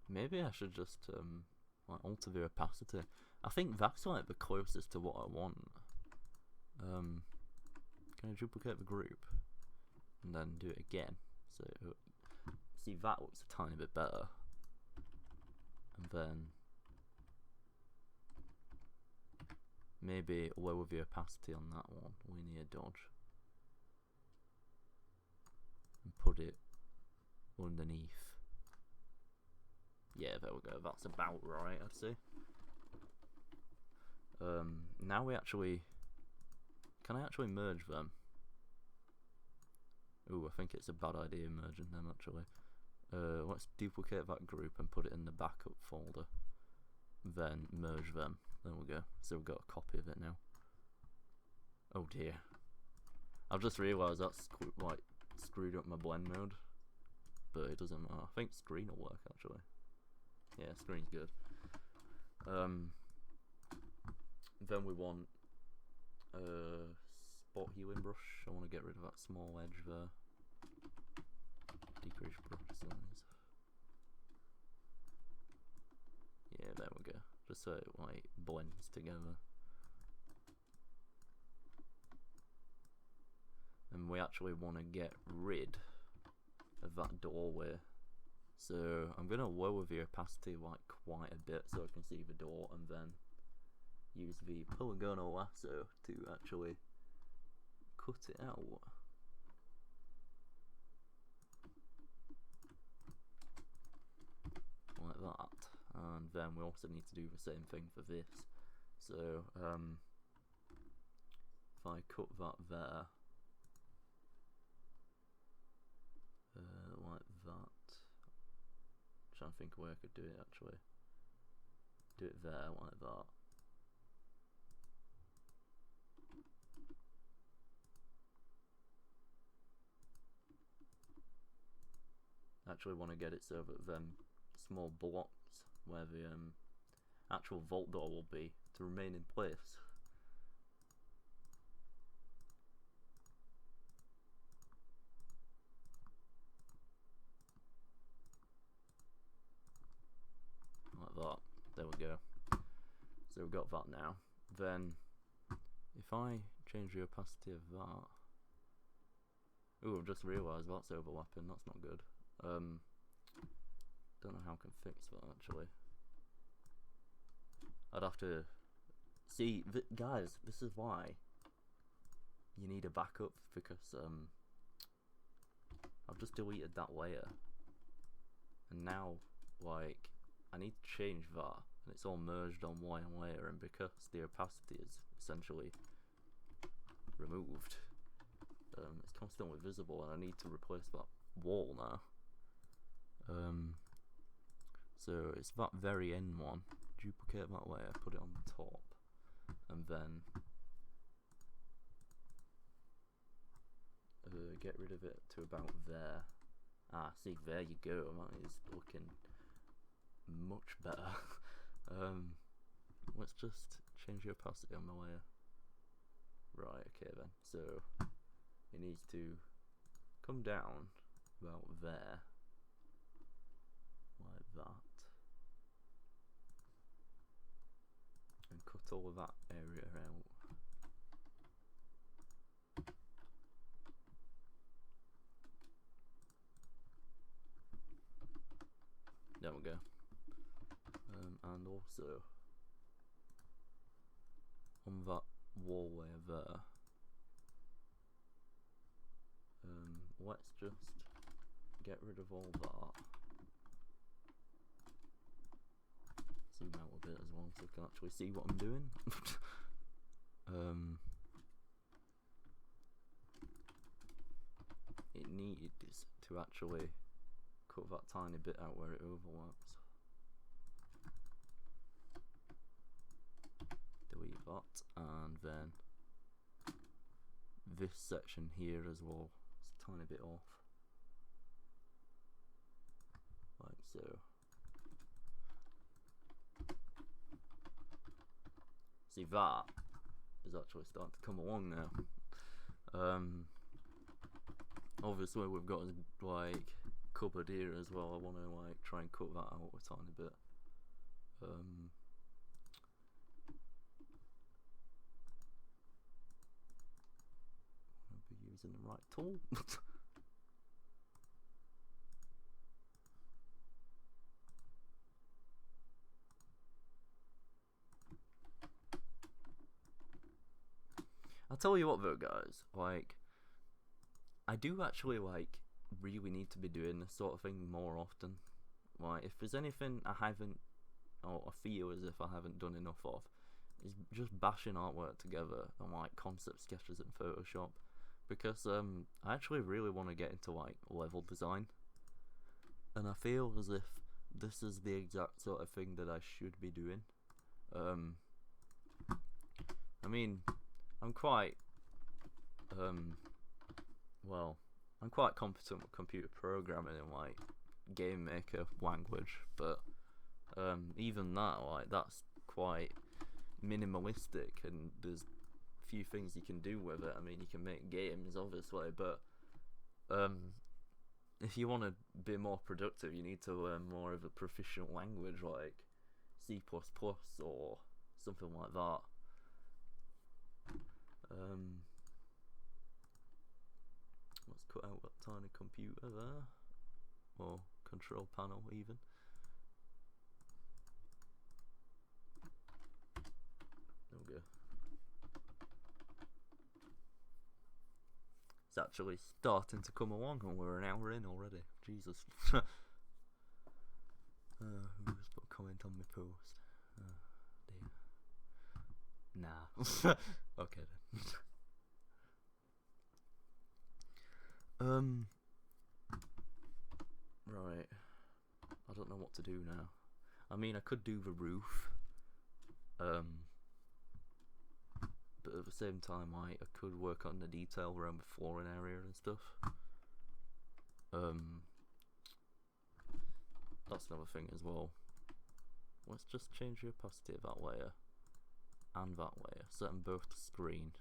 Maybe I should just like alter the opacity. I think that's like the closest to what I want. Can I duplicate the group and then do it again? So see, that looks a tiny bit better. And then maybe lower the opacity on that one, linear dodge, and put it underneath. Yeah, there we go, that's about right, I'd say. Now we actually... Can I actually merge them? Ooh, I think it's a bad idea merging them, actually. Let's duplicate that group and put it in the backup folder. Then merge them. There we go. So we've got a copy of it now. Oh dear. I've just realised that's like screwed up my blend mode. But it doesn't matter. I think screen will work, actually. Yeah, screen's good. Then we want spot healing brush. I want to get rid of that small edge there. Decrease brush size. Yeah, there we go. Just so it like blends together. And we actually want to get rid of that doorway. So I'm going to lower the opacity like quite a bit so I can see the door, and then use the polygonal lasso to actually cut it out. Like that. And then we also need to do the same thing for this. So if I cut that there, like that. I'm trying to think of where I could do it actually. Do it there like that. Actually want to get it so that them small blocks where the actual vault door will be to remain in place. Like that. There we go. So we've got that now. Then if I change the opacity of that. Ooh, I've just realised that's overlapping, that's not good. Don't know how I can fix that actually. I'd have to see, guys, this is why you need a backup, because I've just deleted that layer, and now like I need to change that, and it's all merged on one layer, and because the opacity is essentially removed, it's constantly visible, and I need to replace that wall now. So it's that very end one. Duplicate that layer, put it on the top, and then get rid of it to about there. Ah, see, there you go. That is looking much better. Let's just change the opacity on the layer. Right, okay then. So it needs to come down about there, like that, and cut all of that area out. There we go. And also on that wall layer there, let's just get rid of all that. Zoom out a bit as well so you can actually see what I'm doing. It needs to actually cut that tiny bit out where it overlaps. Delete that, and then this section here as well. It's a tiny bit off, like so. See, that is actually starting to come along now. Obviously we've got like cupboard here as well. I want to like try and cut that out a tiny bit. I'll be using the right tool. I'll tell you what though, guys, like, I do actually like really need to be doing this sort of thing more often. Like, if there's anything I haven't, or I feel as if I haven't done enough of, is just bashing artwork together and like concept sketches in Photoshop, because I actually really want to get into like level design, and I feel as if this is the exact sort of thing that I should be doing. I mean, I'm quite well, I'm quite competent with computer programming and like game maker language, but even that, like, that's quite minimalistic, and there's few things you can do with it. I mean, you can make games obviously, but if you want to be more productive, you need to learn more of a proficient language like C++ or something like that. Let's cut out that tiny computer there, or control panel even. There we go. It's actually starting to come along, and we're an hour in already. Jesus. Who's put a comment on my post? Dear. Nah. Okay then. Right. I don't know what to do now. I mean, I could do the roof. But at the same time, I could work on the detail around the flooring area and stuff. That's another thing as well. Let's just change the opacity of that layer and that layer, set them both to screen,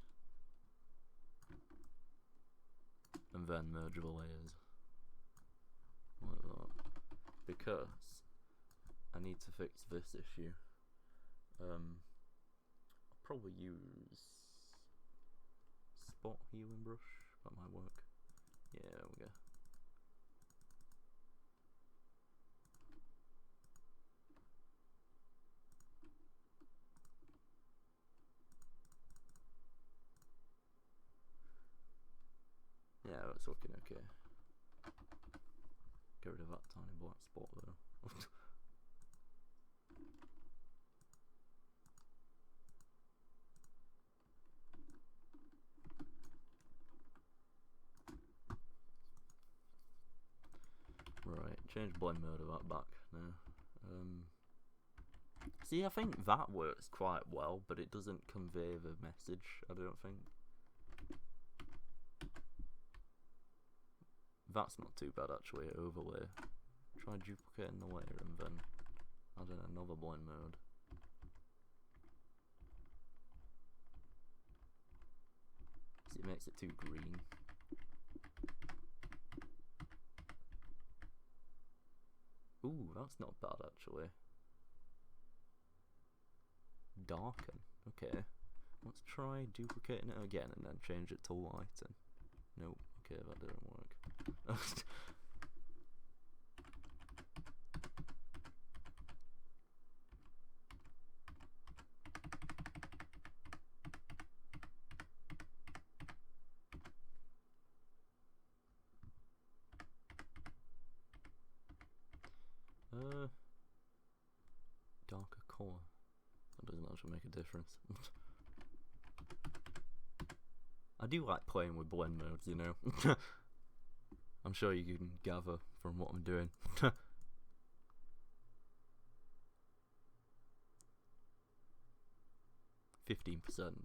and then merge the layers like that, because I need to fix this issue. I'll probably use spot healing brush, that might work. Yeah, there we go. Yeah, that's looking okay. of that tiny black spot there. Right, change blend mode of that back now. See, I think that works quite well, but it doesn't convey the message, I don't think. That's not too bad actually, overlay. Try duplicating the layer and then adding another blend mode. See, it makes it too green. Ooh, that's not bad actually. Darken, okay. Let's try duplicating it again and then change it to lighten. Nope, okay, that didn't work. Darker colour. That doesn't actually make a difference. I do like playing with blend modes, you know. I'm sure you can gather from what I'm doing. 15%,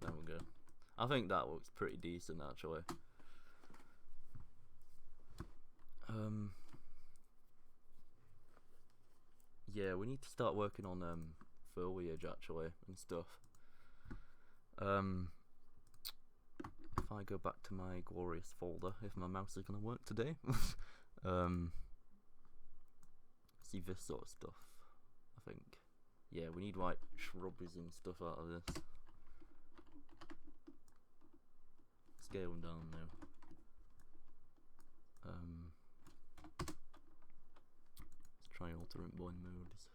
there we go. I think that looks pretty decent actually. Yeah, we need to start working on foliage actually and stuff. If I go back to my glorious folder, if my mouse is gonna work today, see this sort of stuff. I think, yeah, we need like shrubs and stuff out of this. Scale them down now. Let's try alternate blend modes.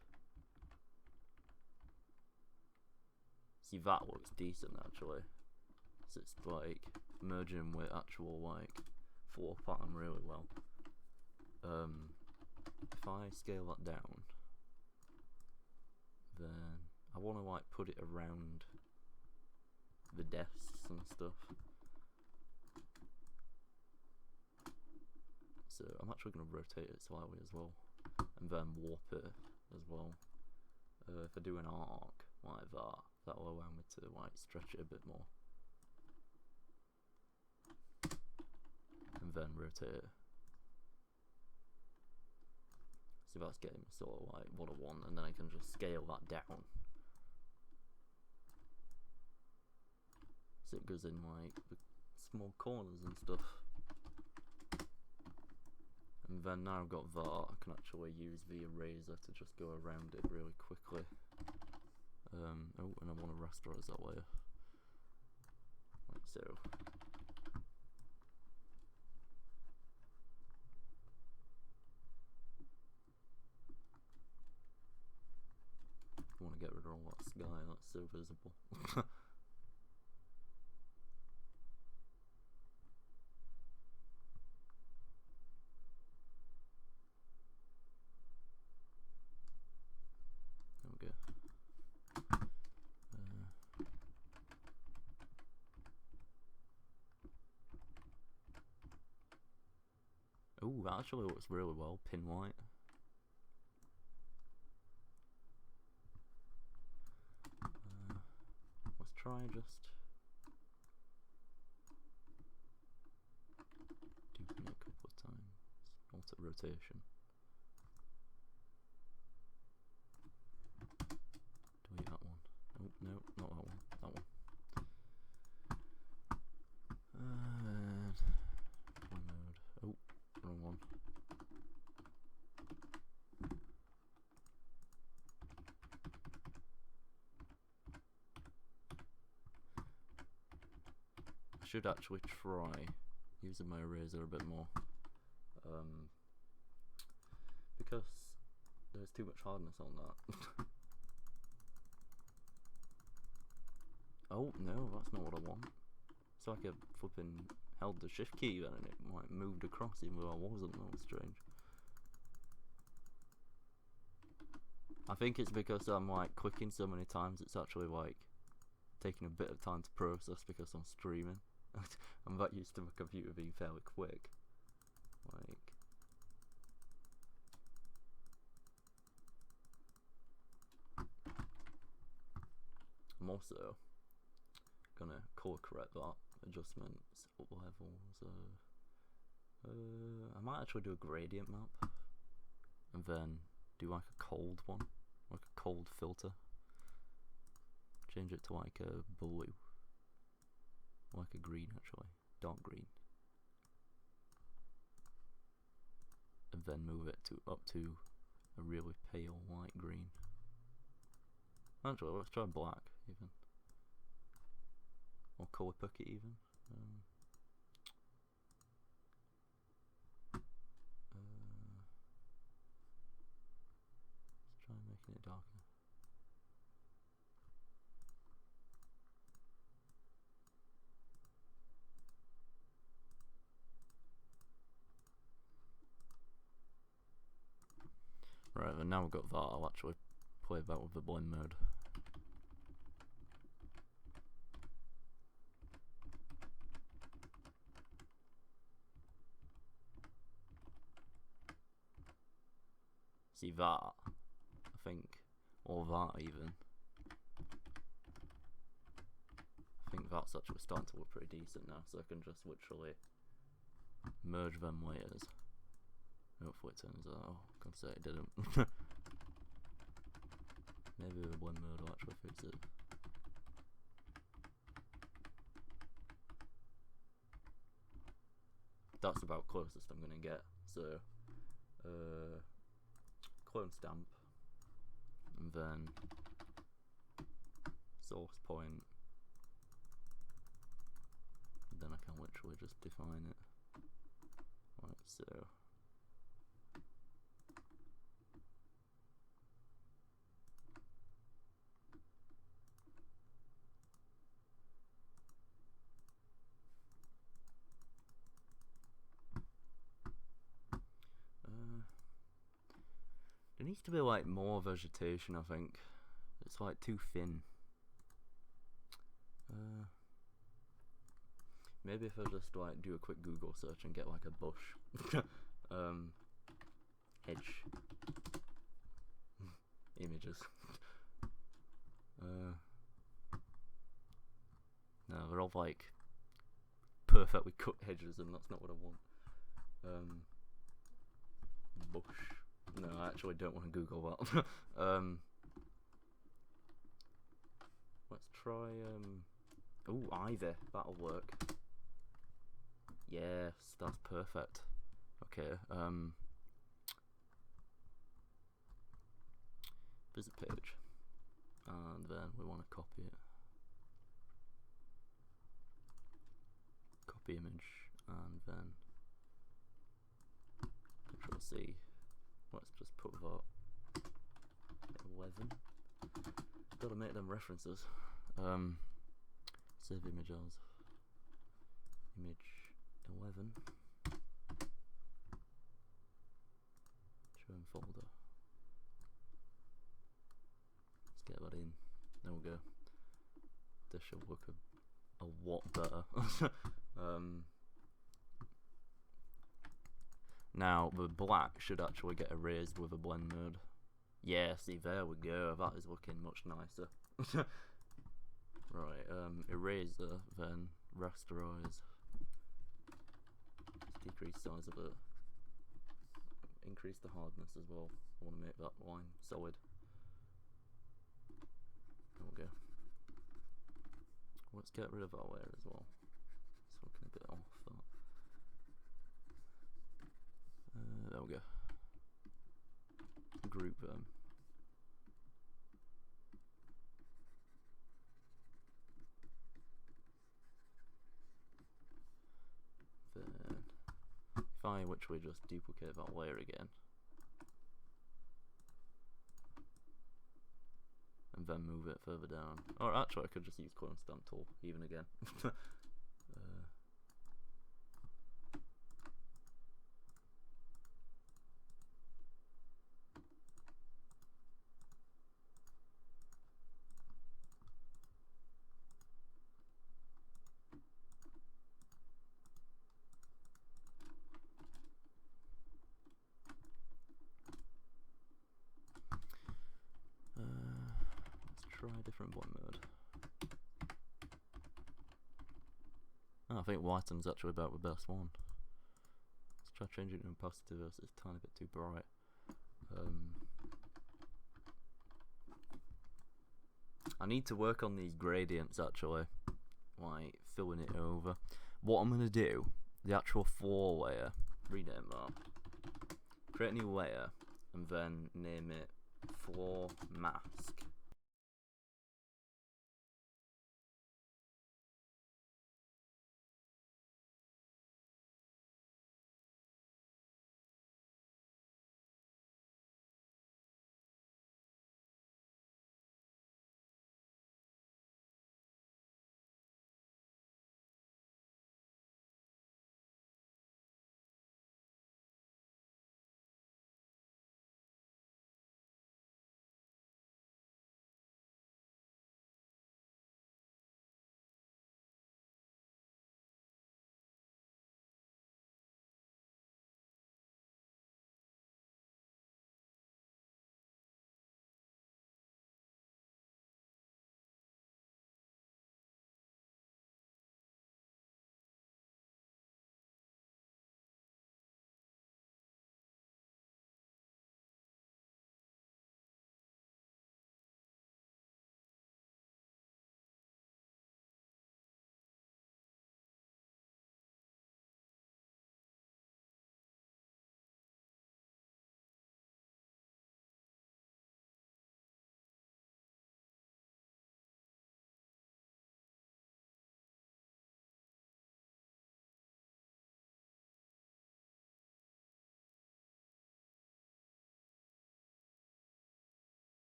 See, that looks decent actually. So it's like merging with actual like floor pattern really well. If I scale that down, then I want to like put it around the desks and stuff. So I'm actually going to rotate it slightly as well, and then warp it as well. If I do an arc like that, that will allow me to like stretch it a bit more, and then rotate it. So that's getting me sort of like what I want, and then I can just scale that down. So it goes in like the small corners and stuff. And then now I've got that, I can actually use the eraser to just go around it really quickly. Oh, and I want to rasterize that layer. Like so. I want to get rid of all that sky, that's so visible. Ooh, that actually looks really well, pin white. Let's try just duping it a couple of times. Alter rotation. Delete that one. Oh, no, not that one. That one. One mode. Oh, wrong one. I should actually try using my eraser a bit more, because there's too much hardness on that. Oh no, that's not what I want. It's like I held the shift key then and it like moved across even though I wasn't. That was strange. I think it's because I'm like clicking so many times, it's actually like taking a bit of time to process because I'm streaming. I'm that used to my computer being fairly quick. Like, I'm also gonna color correct that, adjustments, levels. I might actually do a gradient map and then do like a cold one, like a cold filter. Change it to like a blue, like a green actually, dark green, and then move it to up to a really pale light green. Actually, let's try black even, or color pick it even. Let's try making it darker. Right, then now we've got that, I'll actually play that with the blend mode. See that, I think, or that even. I think that's actually starting to look pretty decent now, so I can just literally merge them layers. Hopefully it turns out, oh, I can say it didn't. Maybe the blend mode will actually fix it. That's about closest I'm gonna get. So, clone stamp, and then source point, and then I can literally just define it like so. There needs to be like more vegetation, I think. It's like too thin. Maybe if I just like do a quick Google search and get like a bush. Hedge. Images. No, they're all like perfectly cut hedges and that's not what I want. Bush. No, I actually don't want to Google that. Let's try, ooh, ivy, that'll work. Yes, that's perfect. Okay, visit page, and then we want to copy it. Copy image, and then Control C. Let's just put that 11. Gotta make them references. Save image as image 11. Show in folder. Let's get that in. There we go. This should look a lot better. Now the black should actually get erased with a blend mode. Yeah, see, there we go. That is looking much nicer. Right, eraser, then rasterize. Just decrease size of it. Increase the hardness as well. I want to make that line solid. There we go. Let's get rid of that layer as well. It's looking a bit off. There we go. Group them. Then, if I literally just duplicate that layer again, and then move it further down. Or actually, I could just use clone stamp tool even again. try a different one mode. Oh, I think whiten's actually about the best one. Let's try changing it to opacity versus it's a tiny bit too bright. I need to work on these gradients actually, like filling it over. What I'm gonna do, the actual floor layer, rename that. Create a new layer and then name it floor mask.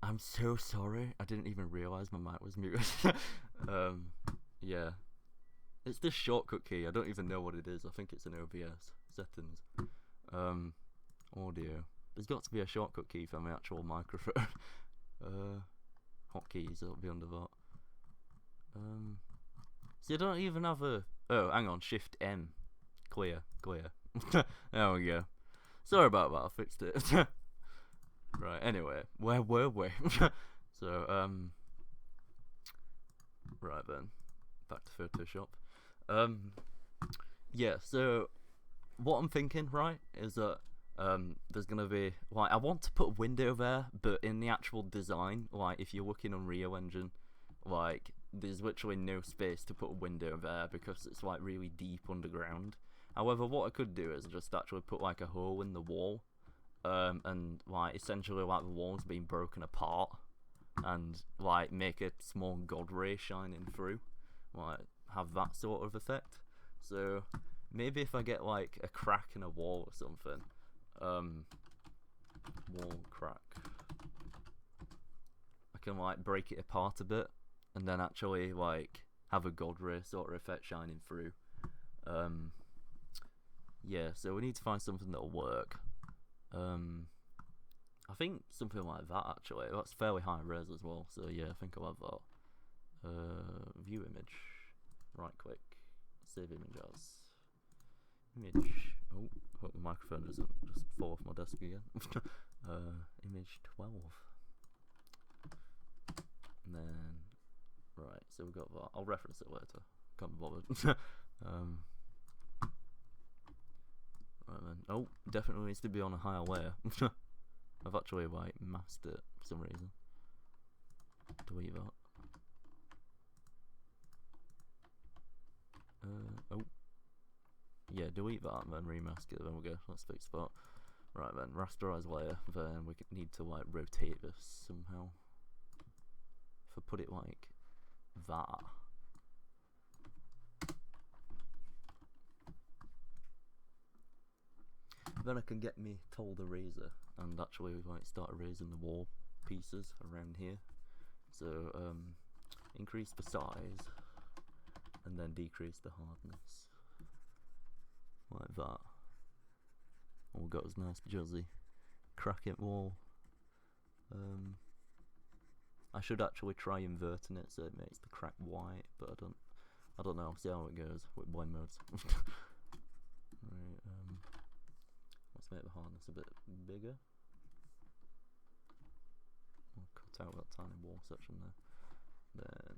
I'm so sorry. I didn't even realize my mic was muted. Yeah. It's this shortcut key. I don't even know what it is. I think it's an OBS settings. Audio. There's got to be a shortcut key for my actual microphone. Hotkeys. It'll be under that. So you don't even have a. Oh, hang on. Shift M. Clear. There we go. Sorry about that. I fixed it. Right, anyway, where were we? So, right then, back to Photoshop. Yeah, so, what I'm thinking, right, is that, there's gonna be, like, I want to put a window there, but in the actual design, like, if you're looking on Unreal Engine, like, there's literally no space to put a window there, because it's, like, really deep underground. However, what I could do is just actually put, like, a hole in the wall, and like essentially like the walls being broken apart, and like make a small god ray shining through, like have that sort of effect. So maybe if I get like a crack in a wall or something, wall crack, I can like break it apart a bit and then actually like have a god ray sort of effect shining through. Yeah, so we need to find something that'll work. I think something like that actually. That's fairly high res as well, so yeah, I think I'll have that. View image. Right click. Save image as. Image. Oh, hope the microphone doesn't just fall off my desk again. Image 12. And then, right, so we've got that. I'll reference it later. Can't be bothered. Right then. Oh, definitely needs to be on a higher layer. I've actually like masked it for some reason. Delete that. Oh. Yeah, delete that and then remask it, then we'll go. Let's fix that. Right then, rasterize layer, then we need to like rotate this somehow. If I put it like that. Then I can get me told eraser and actually like start erasing the wall pieces around here. So increase the size and then decrease the hardness. Like that. All we've got is nice juzzy crack it wall. I should actually try inverting it so it makes the crack white, but I don't know, I'll see how it goes with blend modes. Right, let's make the hardness a bit bigger. I'll cut out that tiny wall section there. Then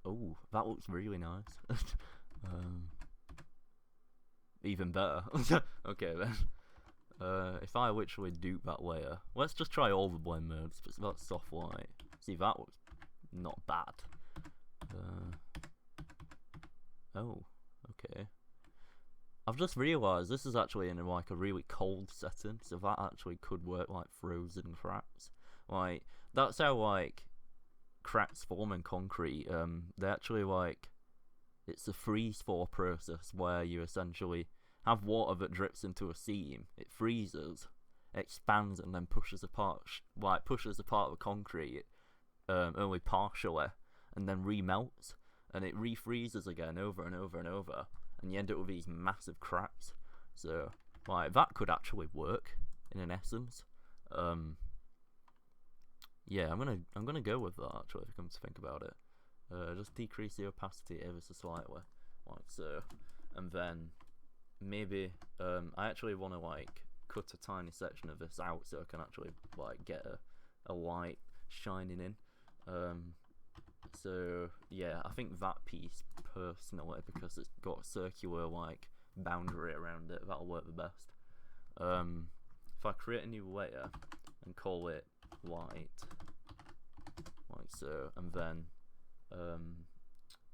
oh, that looks really nice. Even better. Okay then. If I literally dupe that layer, let's just try all the blend modes. But that's soft light. See, that looks not bad. Oh, okay. I've just realised this is actually in like a really cold setting, so that actually could work like frozen cracks. Like that's how like cracks form in concrete. They actually like it's a freeze thaw process where you essentially have water that drips into a seam. It freezes, expands, and then pushes apart the concrete only partially, and then remelts, and it refreezes again over and over and over, and you end up with these massive cracks. So like that could actually work in an essence. Yeah, I'm gonna go with that actually if you come to think about it. Just decrease the opacity ever so slightly, like so, and then maybe I actually want to like cut a tiny section of this out so I can actually like get a light shining in. So yeah, I think that piece personally, because it's got a circular like boundary around it, that'll work the best. If I create a new layer and call it light, like so, and then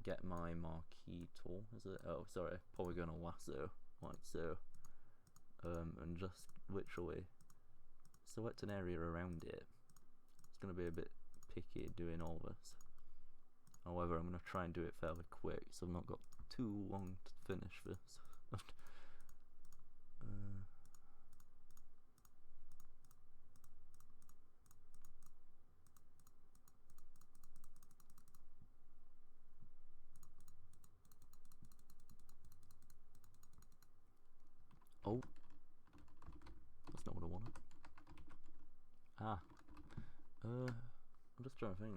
get my marquee tool, is it? Oh, sorry, polygonal lasso, like so, and just literally select an area around it. It's going to be a bit picky doing all this. However, I'm going to try and do it fairly quick, so I've not got too long to finish this. Oh, that's not what I wanted. Ah, I'm just trying to think.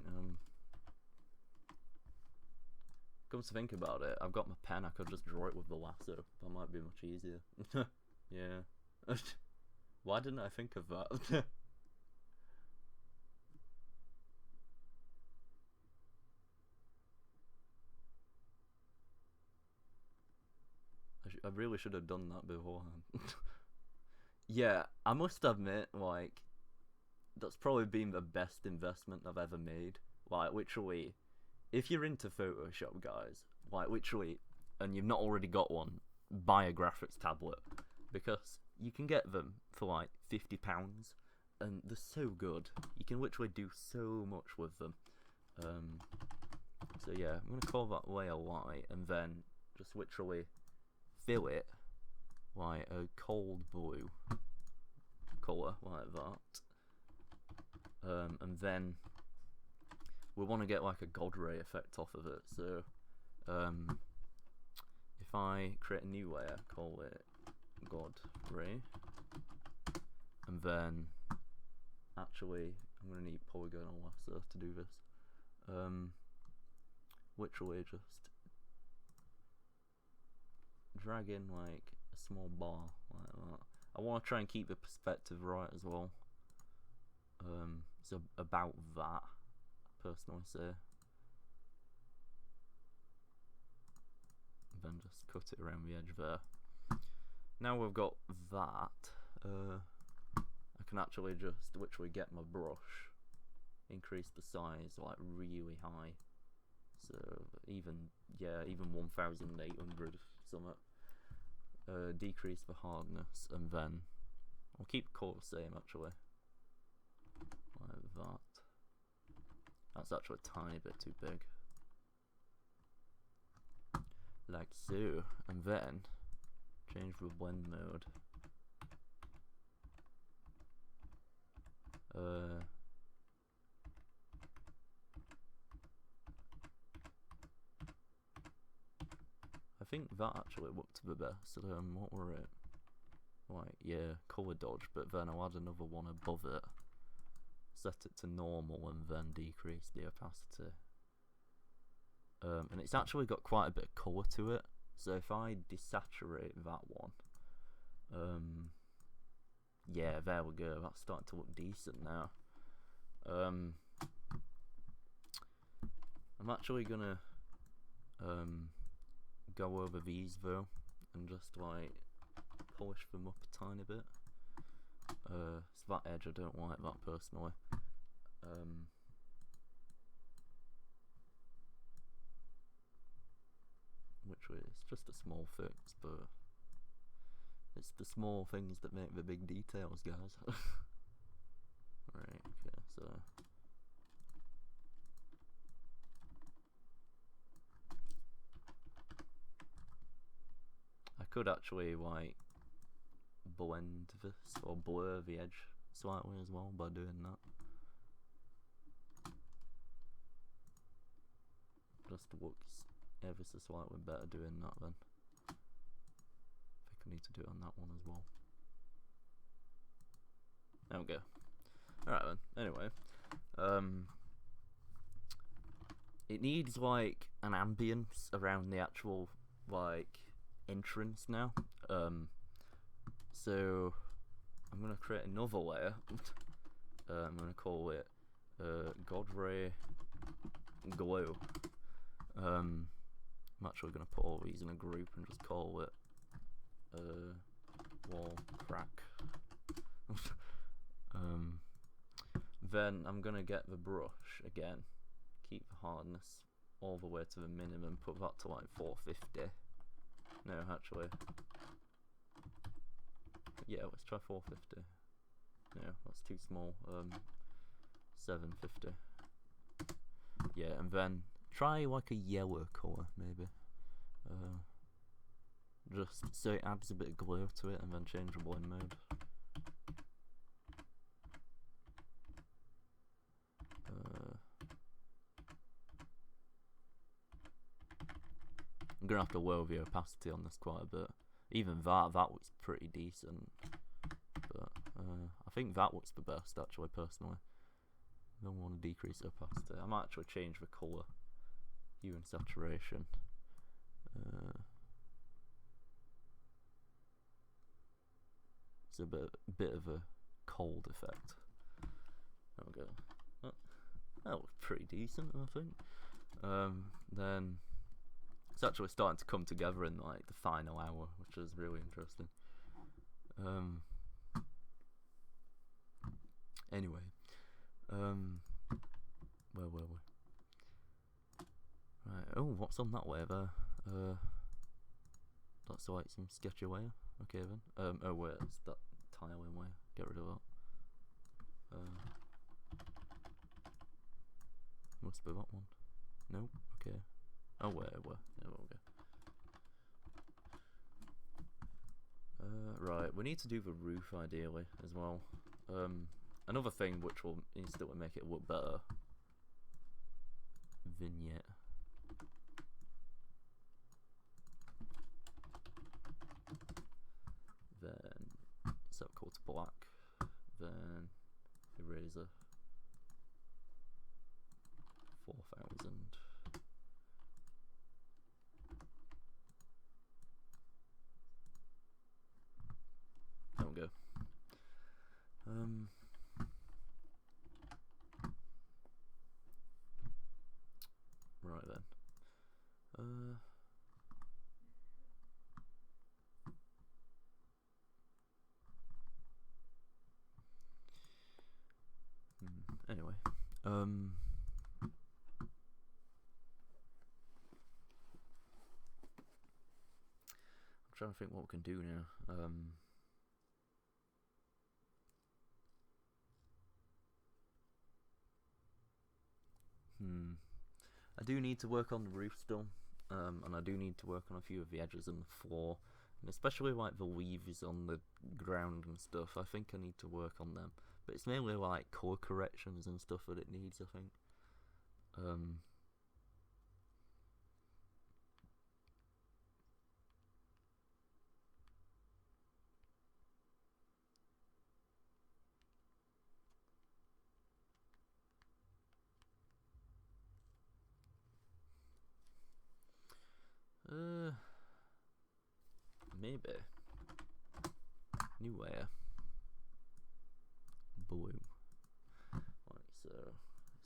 Comes to think about it, I've got my pen. I could just draw it with the lasso. That might be much easier. Yeah. Why didn't I think of that? I really should have done that beforehand. Yeah, I must admit, like, that's probably been the best investment I've ever made. Like, literally, if you're into Photoshop, guys, like, literally, and you've not already got one, buy a graphics tablet. Because you can get them for, like, £50, and they're so good. You can literally do so much with them. So, yeah, I'm going to call that layer light, and then just literally fill it like a cold blue colour like that. And then we want to get like a God ray effect off of it. So if I create a new layer, call it God ray, and then actually I'm going to need polygonal lasso to do this. Literally just drag in like a small bar like that. I want to try and keep the perspective right as well. So about that, I personally say. And then just cut it around the edge there. Now we've got that, I can actually just literally get my brush, increase the size like really high. So even 1800 something. Decrease the hardness, and then I'll keep the colour the same actually. Like that. That's actually a tiny bit too big. Like so, and then change the blend mode. I think that actually looked the best. What were it? Like, yeah, colour dodge, but then I'll add another one above it. Set it to normal and then decrease the opacity. And it's actually got quite a bit of colour to it. So if I desaturate that one, yeah, there we go. That's starting to look decent now. I'm actually gonna go over these though and just like polish them up a tiny bit. So that edge I don't like that personally. Which is just a small fix, but it's the small things that make the big details, guys. Right, okay, so I could actually like blend this or blur the edge slightly as well by doing that. Just looks ever so slightly better doing that then. I think I need to do it on that one as well. There we go. Alright then, anyway. It needs like an ambience around the actual like entrance now. So I'm gonna create another layer. I'm gonna call it God Ray Glow. I'm actually gonna put all these in a group and just call it wall crack. Then I'm gonna get the brush again, keep the hardness all the way to the minimum, put that to like 450. No, actually, yeah, let's try 450. No, that's too small. 750. Yeah, and then try like a yellow colour maybe. Just so it adds a bit of glow to it, and then change the blend mode. I'm gonna have to lower the opacity on this quite a bit. Even that looks pretty decent, but I think that looks the best actually personally. I don't want to decrease the opacity. I might actually change the colour, hue and saturation. It's a bit of a cold effect. There we go. That looks pretty decent, I think. Then it's actually starting to come together in like the final hour, which is really interesting. Anyway, where were we? Right. Oh, what's on that layer there? That's like some sketchy layer. Okay then. Oh wait, it's that tiling layer. Get rid of that. Must be that one. Nope. Okay. Oh where? There we go. Right, we need to do the roof ideally as well. Another thing which will instantly make it look better. Vignette. Then set color to black. Then eraser. 4000. There we go. Right then. Anyway. I'm trying to think what we can do now. I do need to work on the roof still, and I do need to work on a few of the edges and the floor, and especially like the leaves on the ground and stuff. I think I need to work on them, but it's mainly like colour corrections and stuff that it needs, I think. Maybe new layer, blue. Like so.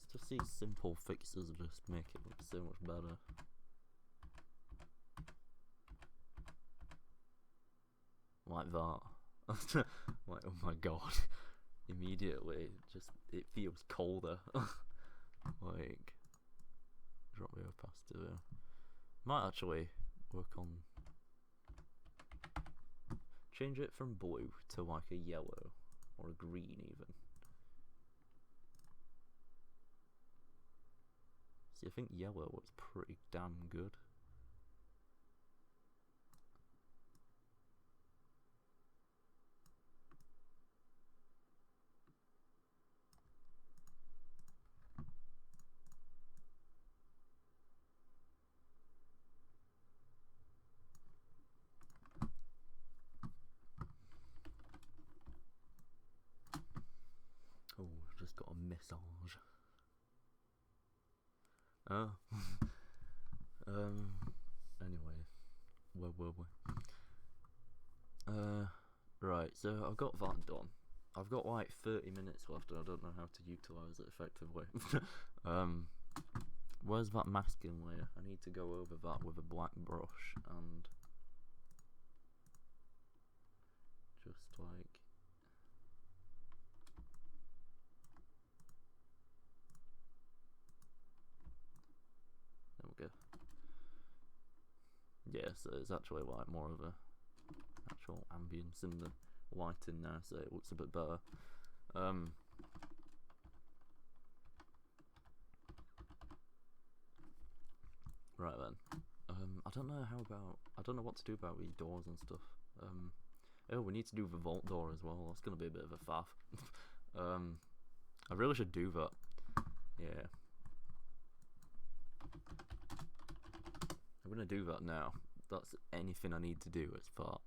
It's just these simple fixes just make it look so much better. Like that. Like, oh my god. Immediately, just it feels colder. Like, drop the opacity. Might actually work on. Change it from blue to like a yellow or a green even. See, I think yellow looks pretty damn good. Oh, just got a massage. Oh. Anyway, where were we? Right, so I've got that done. I've got like 30 minutes left and I don't know how to utilise it effectively. Where's that masking layer? I need to go over that with a black brush and just like there we go. Yeah, so it's actually like more of a actual ambience in the lighting now, so it looks a bit better. Right then. I don't know what to do about these doors and stuff. Oh, we need to do the vault door as well. That's gonna be a bit of a faff. I really should do that. Yeah. I'm gonna do that now. That's anything I need to do as part.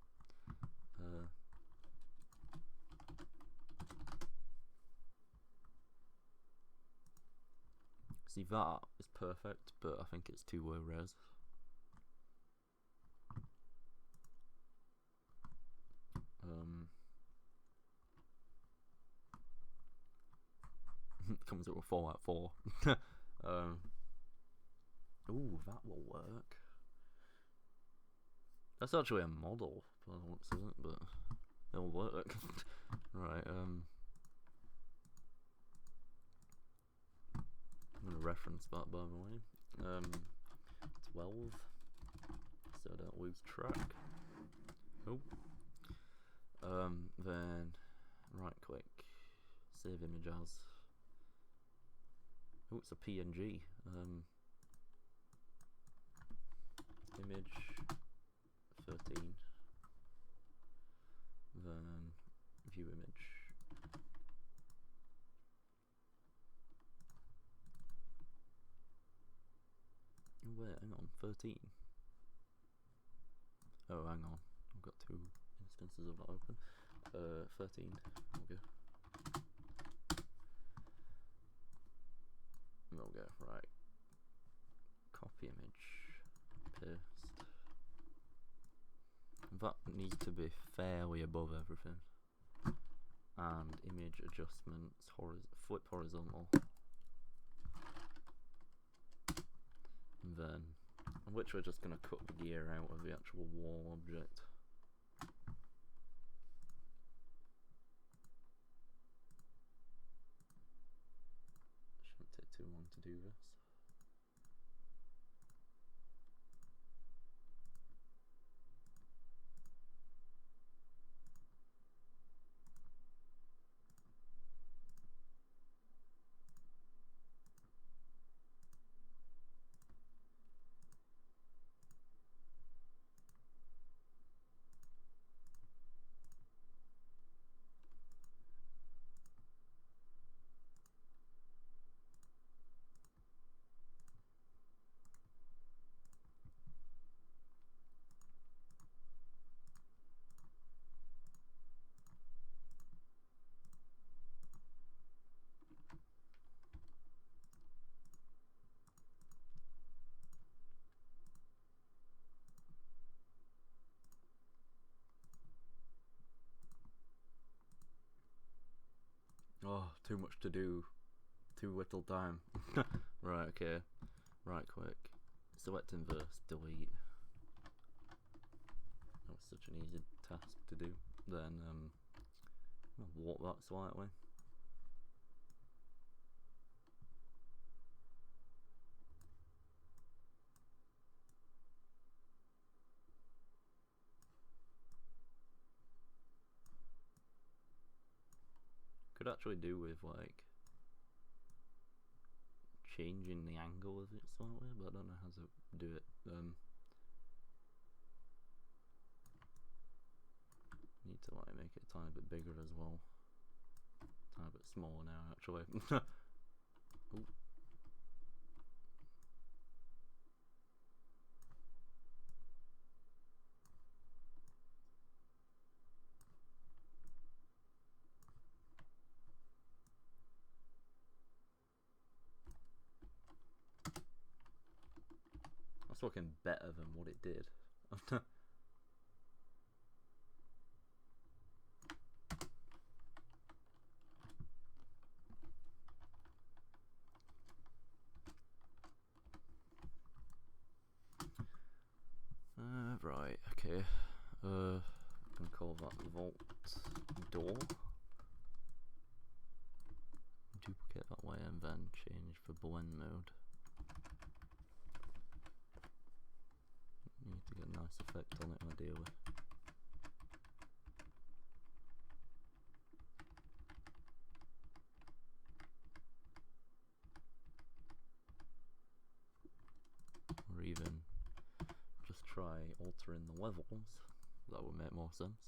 See, that is perfect, but I think it's too low res. Comes up with 4 out of 4. Ooh, that will work. That's actually a model, isn't it? But it'll work. Right, I'm gonna reference that, by the way. 12, so I don't lose track. Oh. Then right click, save image as. Oh, it's a PNG. Image 13. Then 13. Oh, hang on. I've got 2 instances of that open. 13. Okay. We'll go, right. Copy image. Paste. That needs to be fairly above everything. And image adjustments, flip horizontal. And then, which we're just going to cut the gear out of the actual wall object. Shouldn't take too long to do this. Oh, too much to do. Too little time. Right, okay. Right click. Select inverse, delete. That was such an easy task to do. Then, I'll warp that slightly. Could actually do with like changing the angle of it slightly, but I don't know how to do it. Need to like make it a tiny bit bigger as well. Tiny bit smaller now actually. Ooh. That's looking better than what it did. Right, okay. I'm gonna call that vault door. Duplicate that way and then change the blend mode. Need to get a nice effect on it ideally. Or even just try altering the levels. That would make more sense.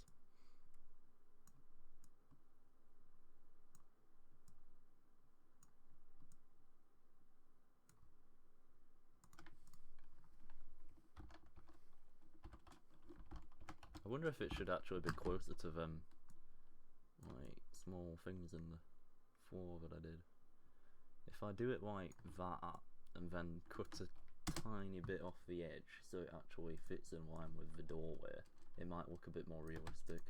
I wonder if it should actually be closer to them like small things in the floor that I did. If I do it like that and then cut a tiny bit off the edge so it actually fits in line with the doorway, it might look a bit more realistic.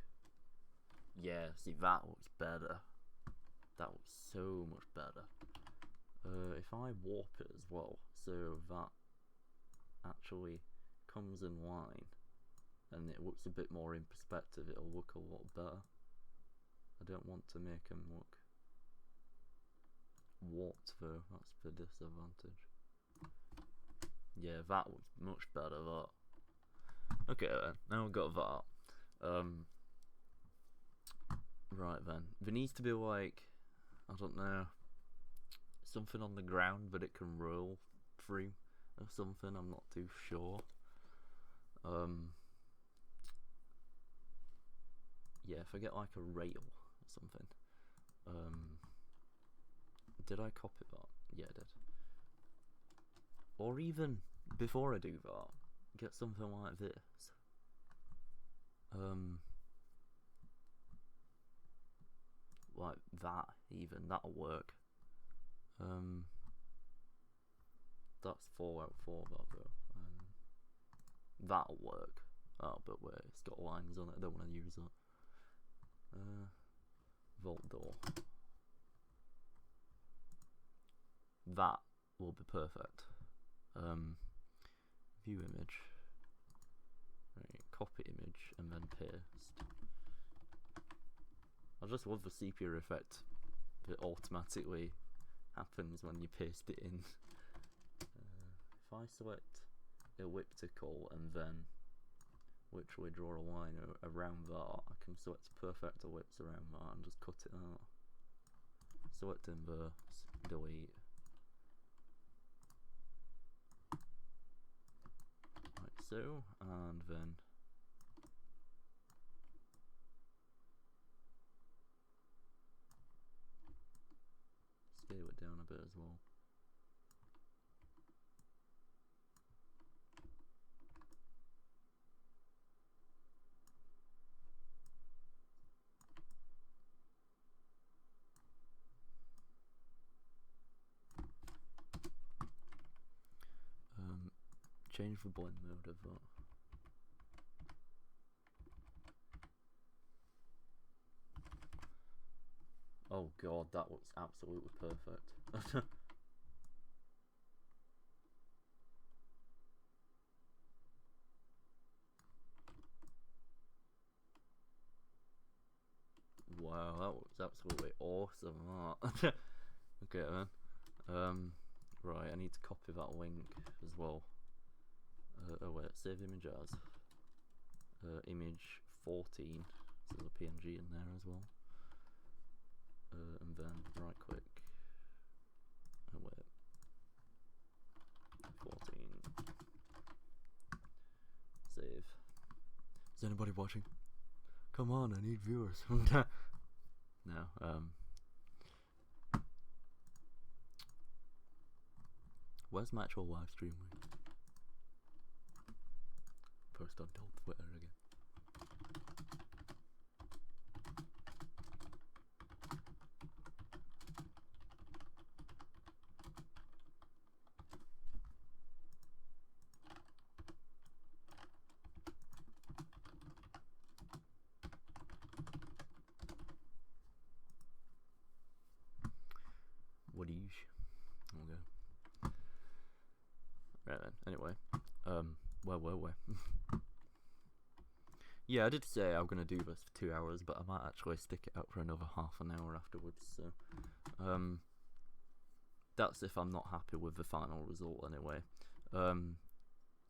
Yeah, see, that looks better. That looks so much better. If I warp it as well so that actually comes in line and it looks a bit more in perspective, it'll look a lot better. I don't want to make them look warped though, that's the disadvantage. Yeah, that looks much better, that. Okay then, now we've got that. Right then, there needs to be like, I don't know, something on the ground but it can roll through or something, I'm not too sure. Yeah, if I get like a rail or something. Did I copy that? Yeah, I did. Or even before I do that, get something like this. Like that, even that'll work. That's 4 out of 4 that though. That'll work. Oh, but wait, it's got lines on it. I don't want to use that. Vault door. That will be perfect. View image. Right, copy image and then paste. I just love the sepia effect that automatically happens when you paste it in. If I select elliptical and then literally draw a line around that, I can select perfect ellipse around that and just cut it out. Select inverse, delete. Like so, and then scale it down a bit as well. Change the blend mode of that. Oh god, that looks absolutely perfect. Wow, that looks absolutely awesome. That. Okay then. Right, I need to copy that link as well. Oh wait, save image as image 14, so there's a PNG in there as well. And then right click. Oh wait, 14. Save. Is anybody watching? Come on, I need viewers. No. Where's my actual live stream link? Post on Twitter again. What do you? Okay. Right then. Anyway, where were we? Yeah, I did say I'm gonna do this for 2 hours, but I might actually stick it out for another half an hour afterwards. So, that's if I'm not happy with the final result. Anyway,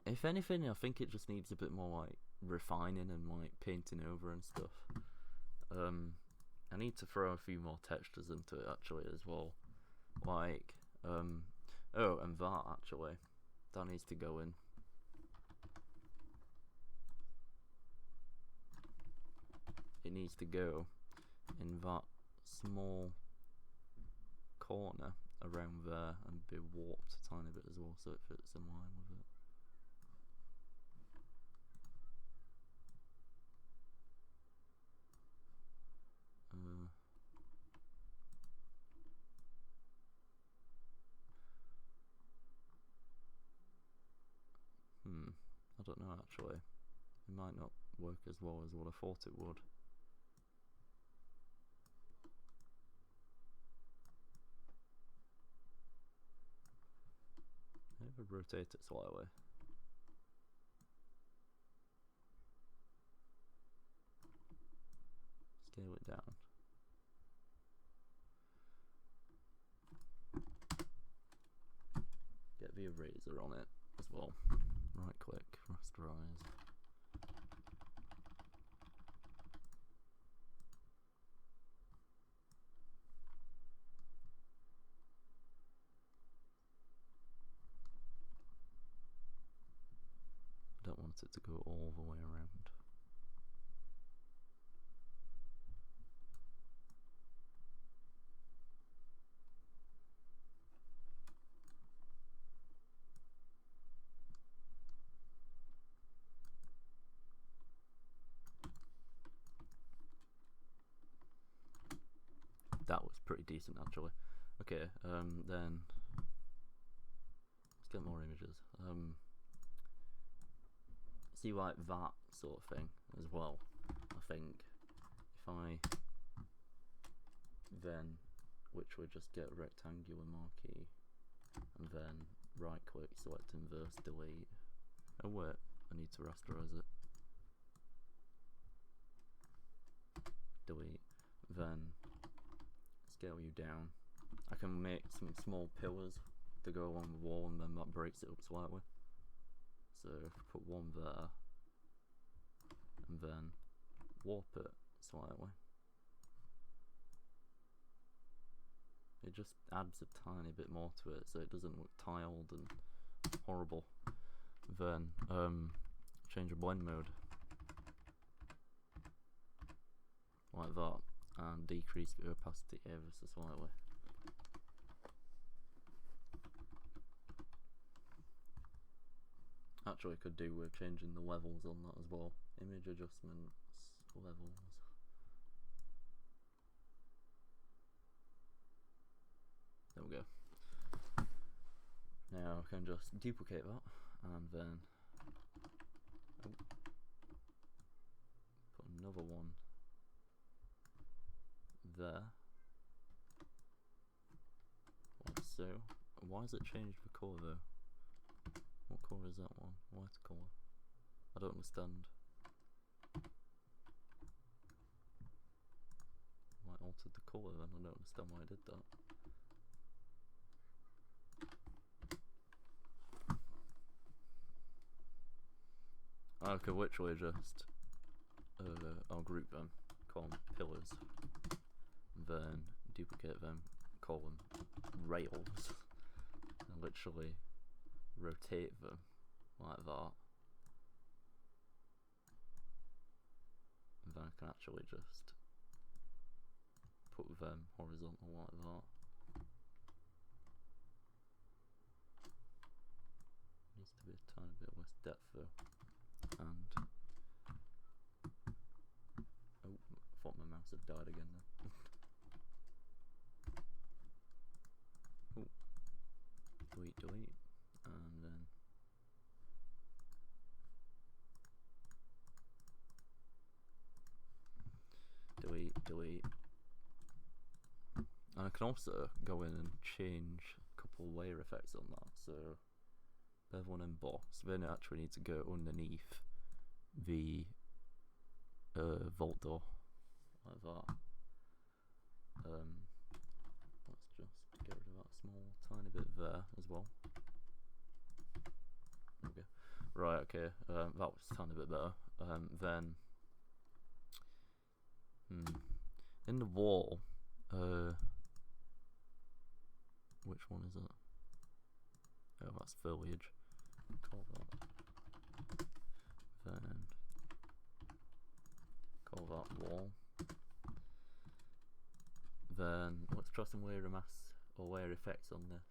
if anything, I think it just needs a bit more like refining and like painting over and stuff. I need to throw a few more textures into it actually as well. Like, oh, and that actually, that needs to go in. It needs to go in that small corner around there and be warped a tiny bit as well, so it fits in line with it. I don't know actually. It might not work as well as what I thought it would. Maybe rotate it slightly. Scale it down. Get the eraser on it as well. Right click, rasterize. I don't want it to go all the way around. pretty decent actually. Okay, then let's get more images. See, like that sort of thing as well. I think if I then literally just get a rectangular marquee and then right click, select inverse, delete. Oh wait, I need to rasterize it. Delete. Then scale you down. I can make some small pillars to go along the wall, and then that breaks it up slightly. So if I put one there, and then warp it slightly, it just adds a tiny bit more to it, so it doesn't look tiled and horrible. Then change the blend mode like that, and decrease the opacity ever so slightly. Actually, I could do with changing the levels on that as well. Image adjustments, levels. There we go. Now I can just duplicate that and then put another one there, like so. Why has it changed the colour though? What colour is that one? White colour. I don't understand. Why it altered the colour then? I don't understand why I did that. I could literally just I'll group them, call them pillars, then duplicate them, call them rails, and literally rotate them like that, and then I can actually just put them horizontal like that. Needs to be a tiny bit less depth though. And oh, I thought my mouse had died again then. Oh, delete, and then delete. And I can also go in and change a couple of layer effects on that. So bevel and emboss. Then it actually needs to go underneath the vault door like that. Let's just get rid of that small tiny bit there as well. Okay. Right, okay, that was a tiny bit better. Then in the wall, which one is it? Oh, that's foliage. Call that. Then call that wall. Then let's try some layer mask or layer effects on this.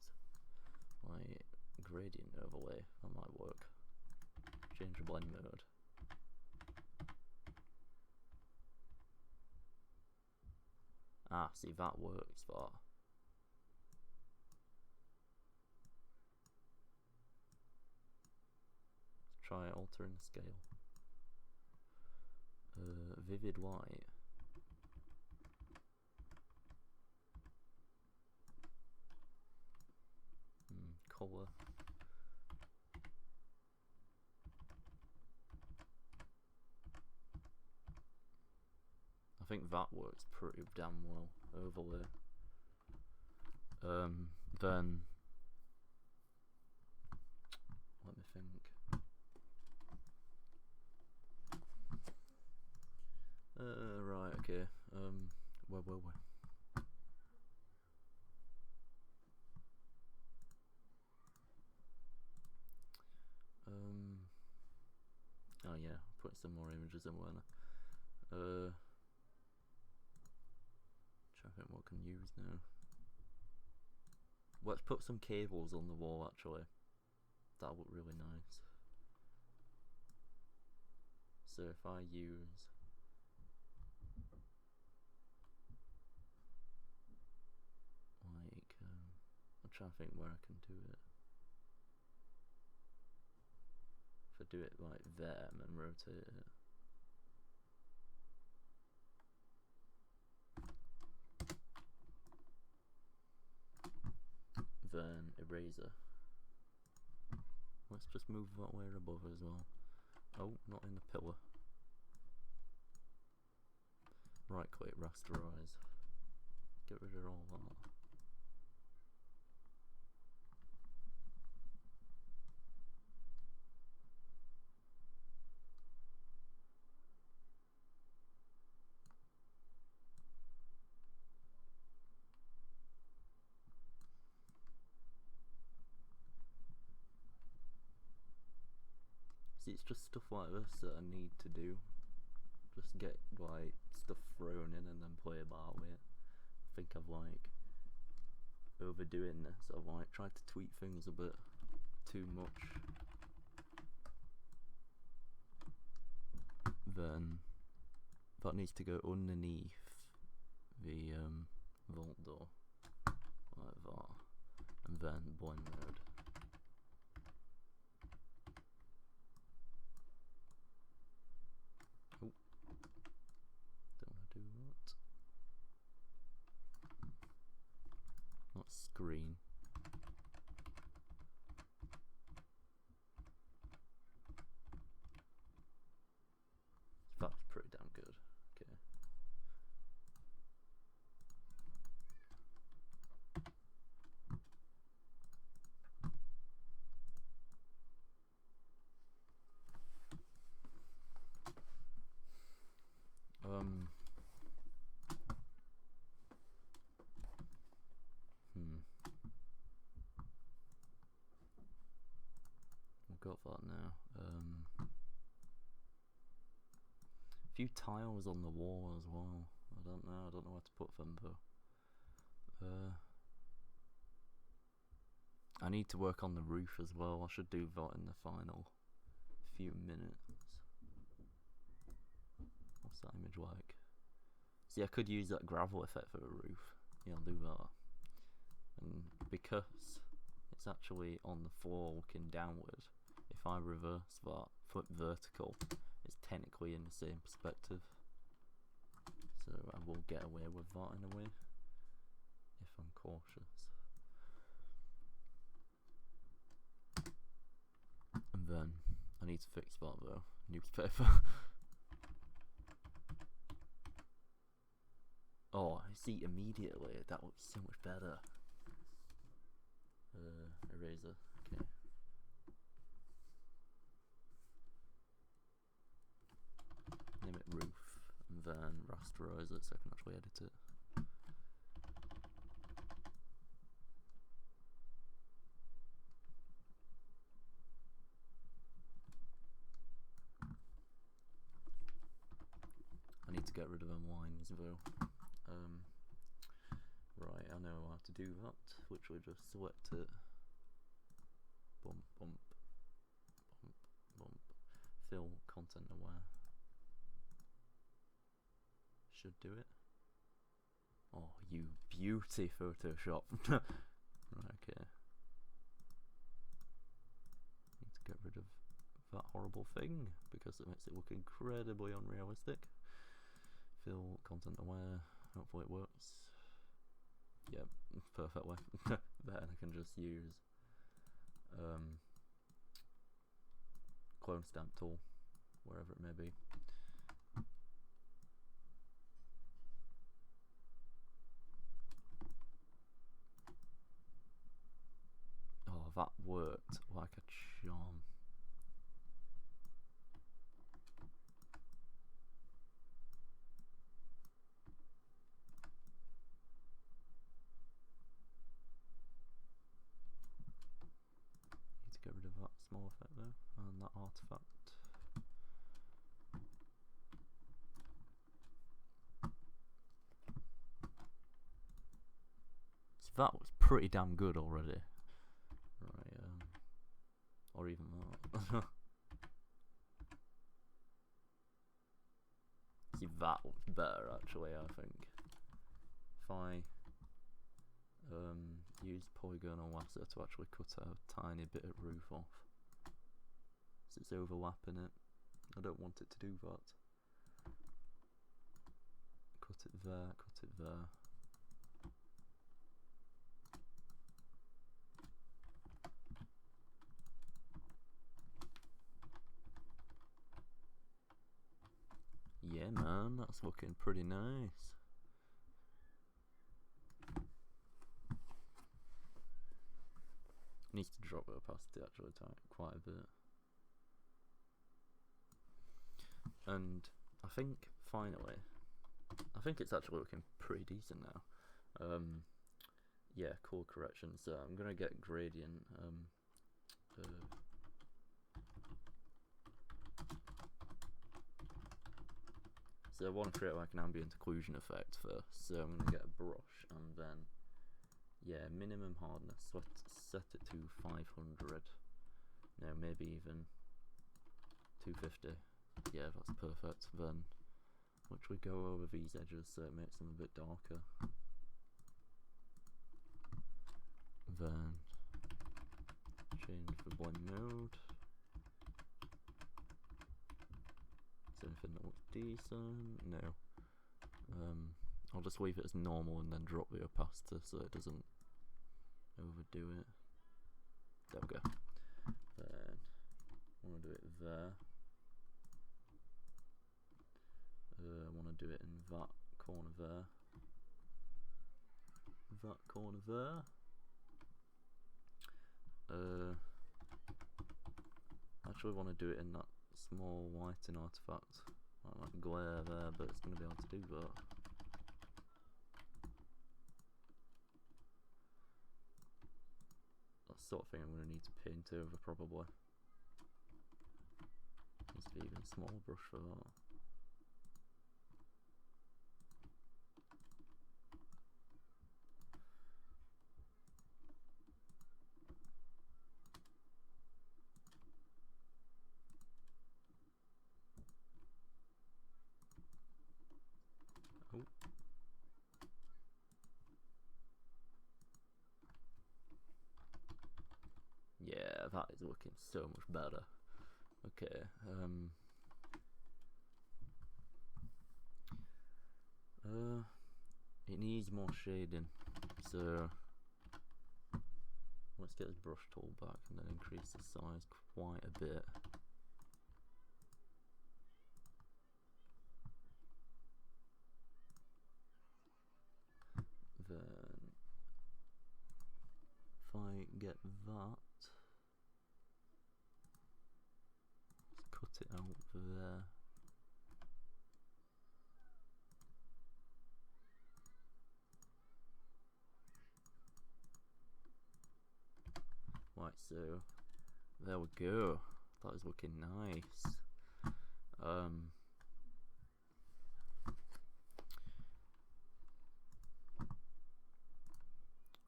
Like gradient overlay, that might work. Change the blend mode. Ah, see, that works for that. Try altering the scale. Vivid white. Colour. I think that works pretty damn well. Overlay. Then let me think. Right, okay. Where were we? Oh yeah, put some more images in, weren't I? Trying to think what I can use now. Let's put some cables on the wall actually. That would look really nice. So if I use trying to think where I can do it. If I do it like there and then rotate it. Then eraser. Let's just move that way above as well. Oh, not in the pillar. Right click, rasterize. Get rid of all that. See, it's just stuff like this that I need to do. Just get like stuff thrown in and then play about with it. I think I've like overdoing this. I've like tried to tweak things a bit too much. Then that needs to go underneath the vault door like that, and then blend mode. Oh, don't want to do that. Not screen. That's pretty damn good. Okay. I've got that now. A few tiles on the wall as well. I don't know where to put them though. I need to work on the roof as well. I should do that in the final few minutes. What's that image like? See, I could use that gravel effect for a roof. Yeah, I'll do that. And because it's actually on the floor looking downward, if I reverse that, flip vertical, it's technically in the same perspective. So I will get away with that in a way, if I'm cautious. And then, I need to fix that though, newspaper. Oh, I see immediately, that looks so much better. Eraser, okay. Name it roof, and then rasterize it so I can actually edit it. I need to get rid of them lines though. Right, I know how to do that. Literally just select it. Bump, bump, bump, bump. Fill content aware. Should do it. Oh, you beauty, Photoshop. Right, okay. Need to get rid of that horrible thing because it makes it look incredibly unrealistic. Fill content aware. Hopefully it works. Yep, perfectly. Then I can just use clone stamp tool, wherever it may be. Oh, that worked like a charm. Get rid of that small effect though, and that artifact. So that was pretty damn good already. Right, or even that. See, that looks better actually, I think. If I use polygonal lasso to actually cut a tiny bit of roof off. So it's overlapping it. I don't want it to do that. Cut it there, cut it there. Yeah man, that's looking pretty nice. Needs to drop the opacity actually quite a bit. And I think finally, I think it's actually looking pretty decent now. Yeah, color correction. So I'm gonna get gradient. So I want to create like an ambient occlusion effect first. So I'm gonna get a brush and then, yeah, minimum hardness. So set it to 500. No, maybe even 250. Yeah, that's perfect. Then literally go over these edges so it makes them a bit darker. Then change the blend mode. Is there anything that looks decent? No. I'll just leave it as normal and then drop the opacity so it doesn't overdo it. There we go. Then I want to do it there. I want to do it in that corner there. That corner there. Actually want to do it in that small whiten artifact. Like glare there, but it's going to be hard to do that. That's the sort of thing I'm going to need to paint over probably. Needs to be even a small brush for that. Oh. Yeah, that is looking so much better. Okay, it needs more shading, so let's get this brush tool back and then increase the size quite a bit. Then if I get that, let's cut it out there. Right, so there we go. That is looking nice.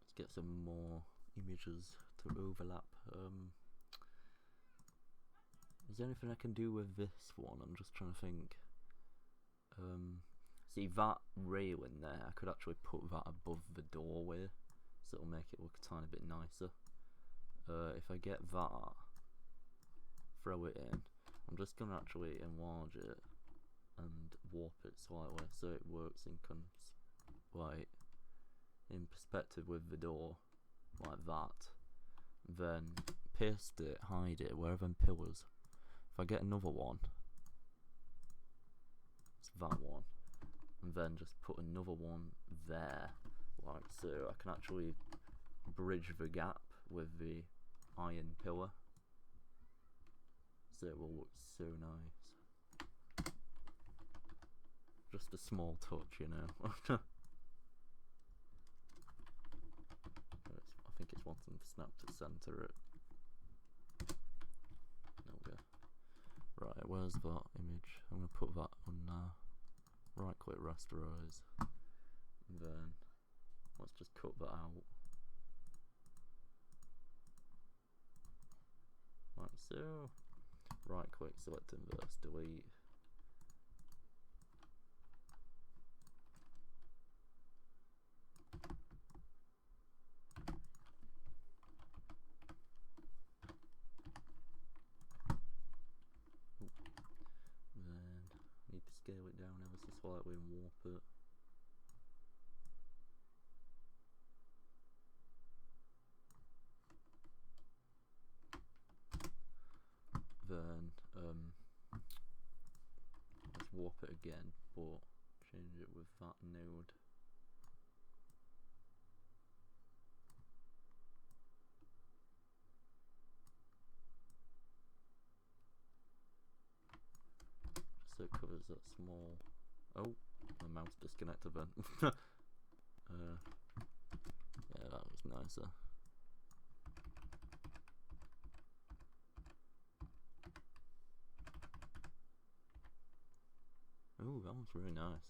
Let's get some more images to overlap. Is there anything I can do with this one? I'm just trying to think. See that railing there, I could actually put that above the doorway, so it'll make it look a tiny bit nicer. If I get that, throw it in, I'm just going to actually enlarge it and warp it slightly so it works in in perspective with the door, like that. Then paste it, hide it, where are them pillars? If I get another one, it's that one, and then just put another one there, like so. I can actually bridge the gap with the iron pillar, so it will look so nice. Just a small touch, you know. I think it's wanting to snap to center it. There we go. Right, where's that image? I'm going to put that on now. Right click rasterize. And then let's just cut that out. Like so. Right click, select inverse, delete. slightly and warp it. Then let's warp it again, but change it with that node. So it covers that small. Oh, my mouse disconnected then. Yeah, that was nicer. Oh, that was really nice.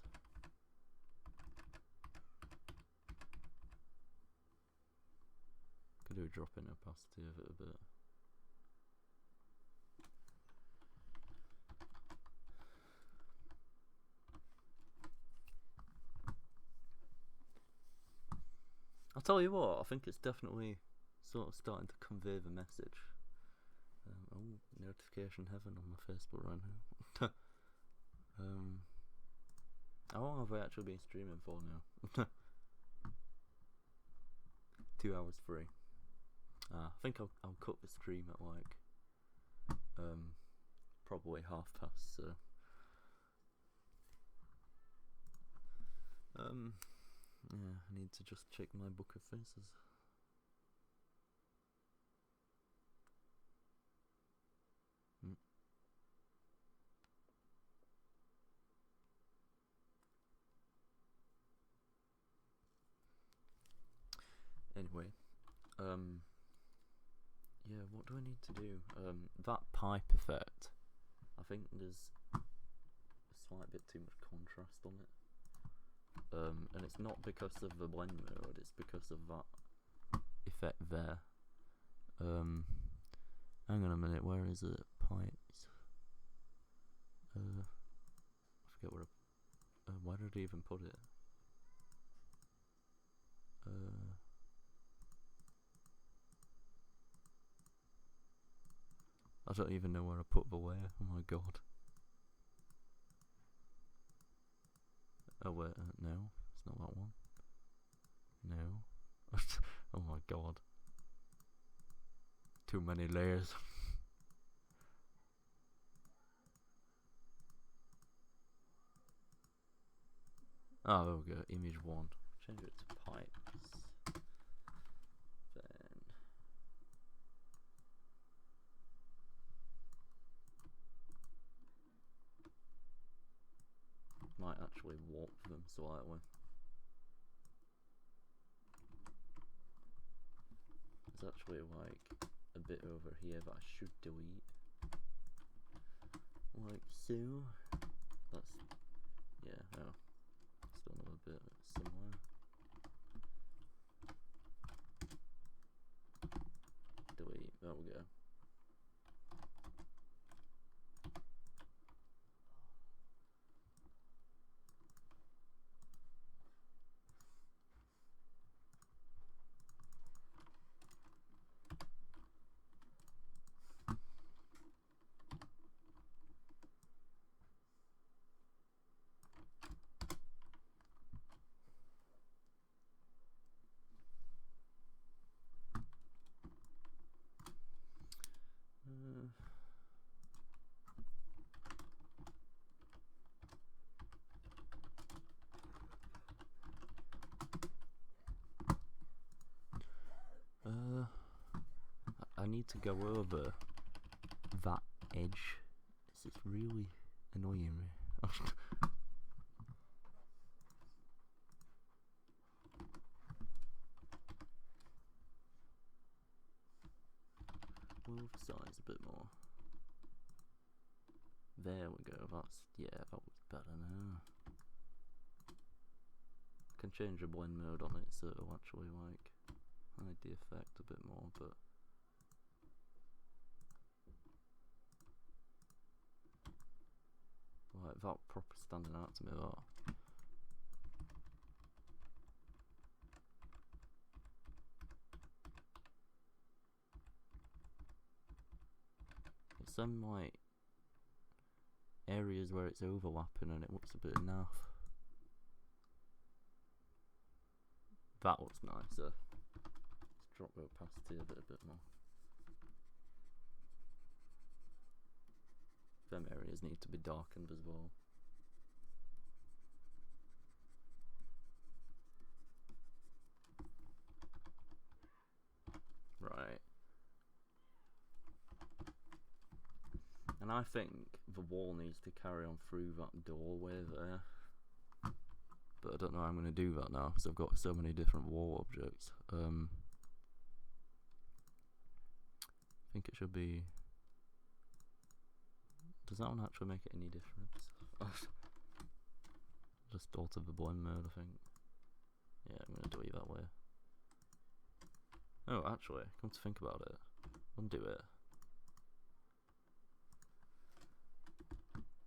Could do a drop in opacity of it a bit. I'll tell you what, I think it's definitely sort of starting to convey the message. Oh, notification heaven on my Facebook right now. How long have I actually been streaming for now? 2 hours free. I think I'll cut the stream at like probably past, so yeah, I need to just check my book of faces. Anyway, yeah, what do I need to do? That pipe effect, I think there's a slight bit too much contrast on it. And it's not because of the blend mode, it's because of that effect there. Hang on a minute, where is it? Pipes. I forget where did I even put it? I don't even know where I put the layer. Oh my god. Oh wait, no, it's not that one. No. Oh my god. Too many layers. Oh, there we go, image 1. Change it to pipes. Then might actually warp them slightly. There's actually like a bit over here that I should delete. Like so. That's, yeah, oh. Still another bit somewhere. Delete, there we go. I need to go over that edge. This is really annoying me. Move the size a bit more. There we go. That's, yeah, that was better now. I can change the blend mode on it so it'll actually like hide the effect a bit more, but like that proper standing out to me, that. It's some like areas where it's overlapping and it looks a bit naff. That looks nicer. Let's drop the opacity of it a bit more. Them areas need to be darkened as well. Right. And I think the wall needs to carry on through that doorway there. But I don't know how I'm going to do that now because I've got so many different wall objects. I think it should be... Does that one actually make it any difference? Just alter the blend mode, I think. Yeah, I'm going to do it that way. Oh, actually, come to think about it, undo it.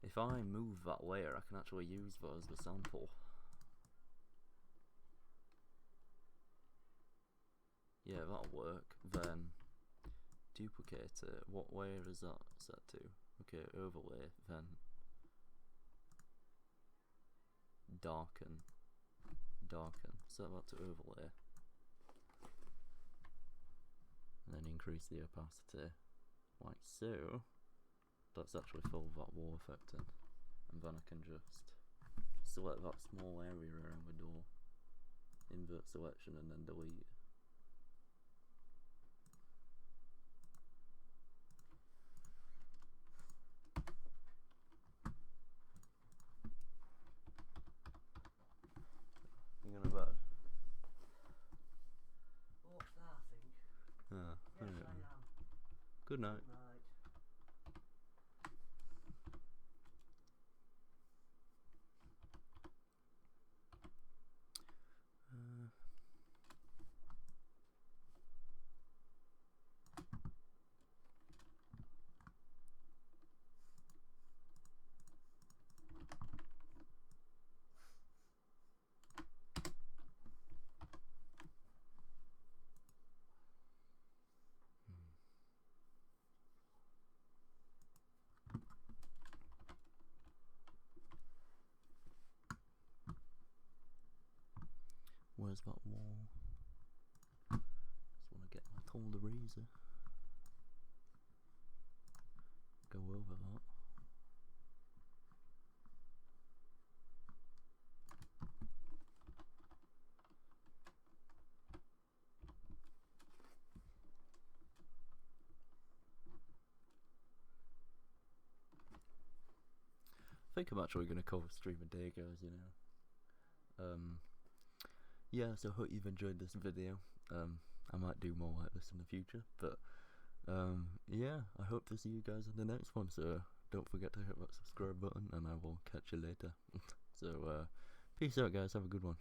If I move that layer, I can actually use that as the sample. Yeah, that'll work. Then duplicate it. What layer is that set to? Okay, overlay, then darken. Set that to overlay. And then increase the opacity, like so. Let's actually fill that wall effect in. And then I can just select that small area around the door, invert selection, and then delete. You gonna bed? What's that, I think? Yeah. Yes, I am. Good night. Night. Where's that wall? Just want to get my tool to razor. Go over that. I think I'm actually going to cover stream a day, guys, you know. Yeah, so I hope you've enjoyed this video. I might do more like this in the future, but yeah, I hope to see you guys in the next one, so don't forget to hit that subscribe button, and I will catch you later. So peace out, guys, have a good one.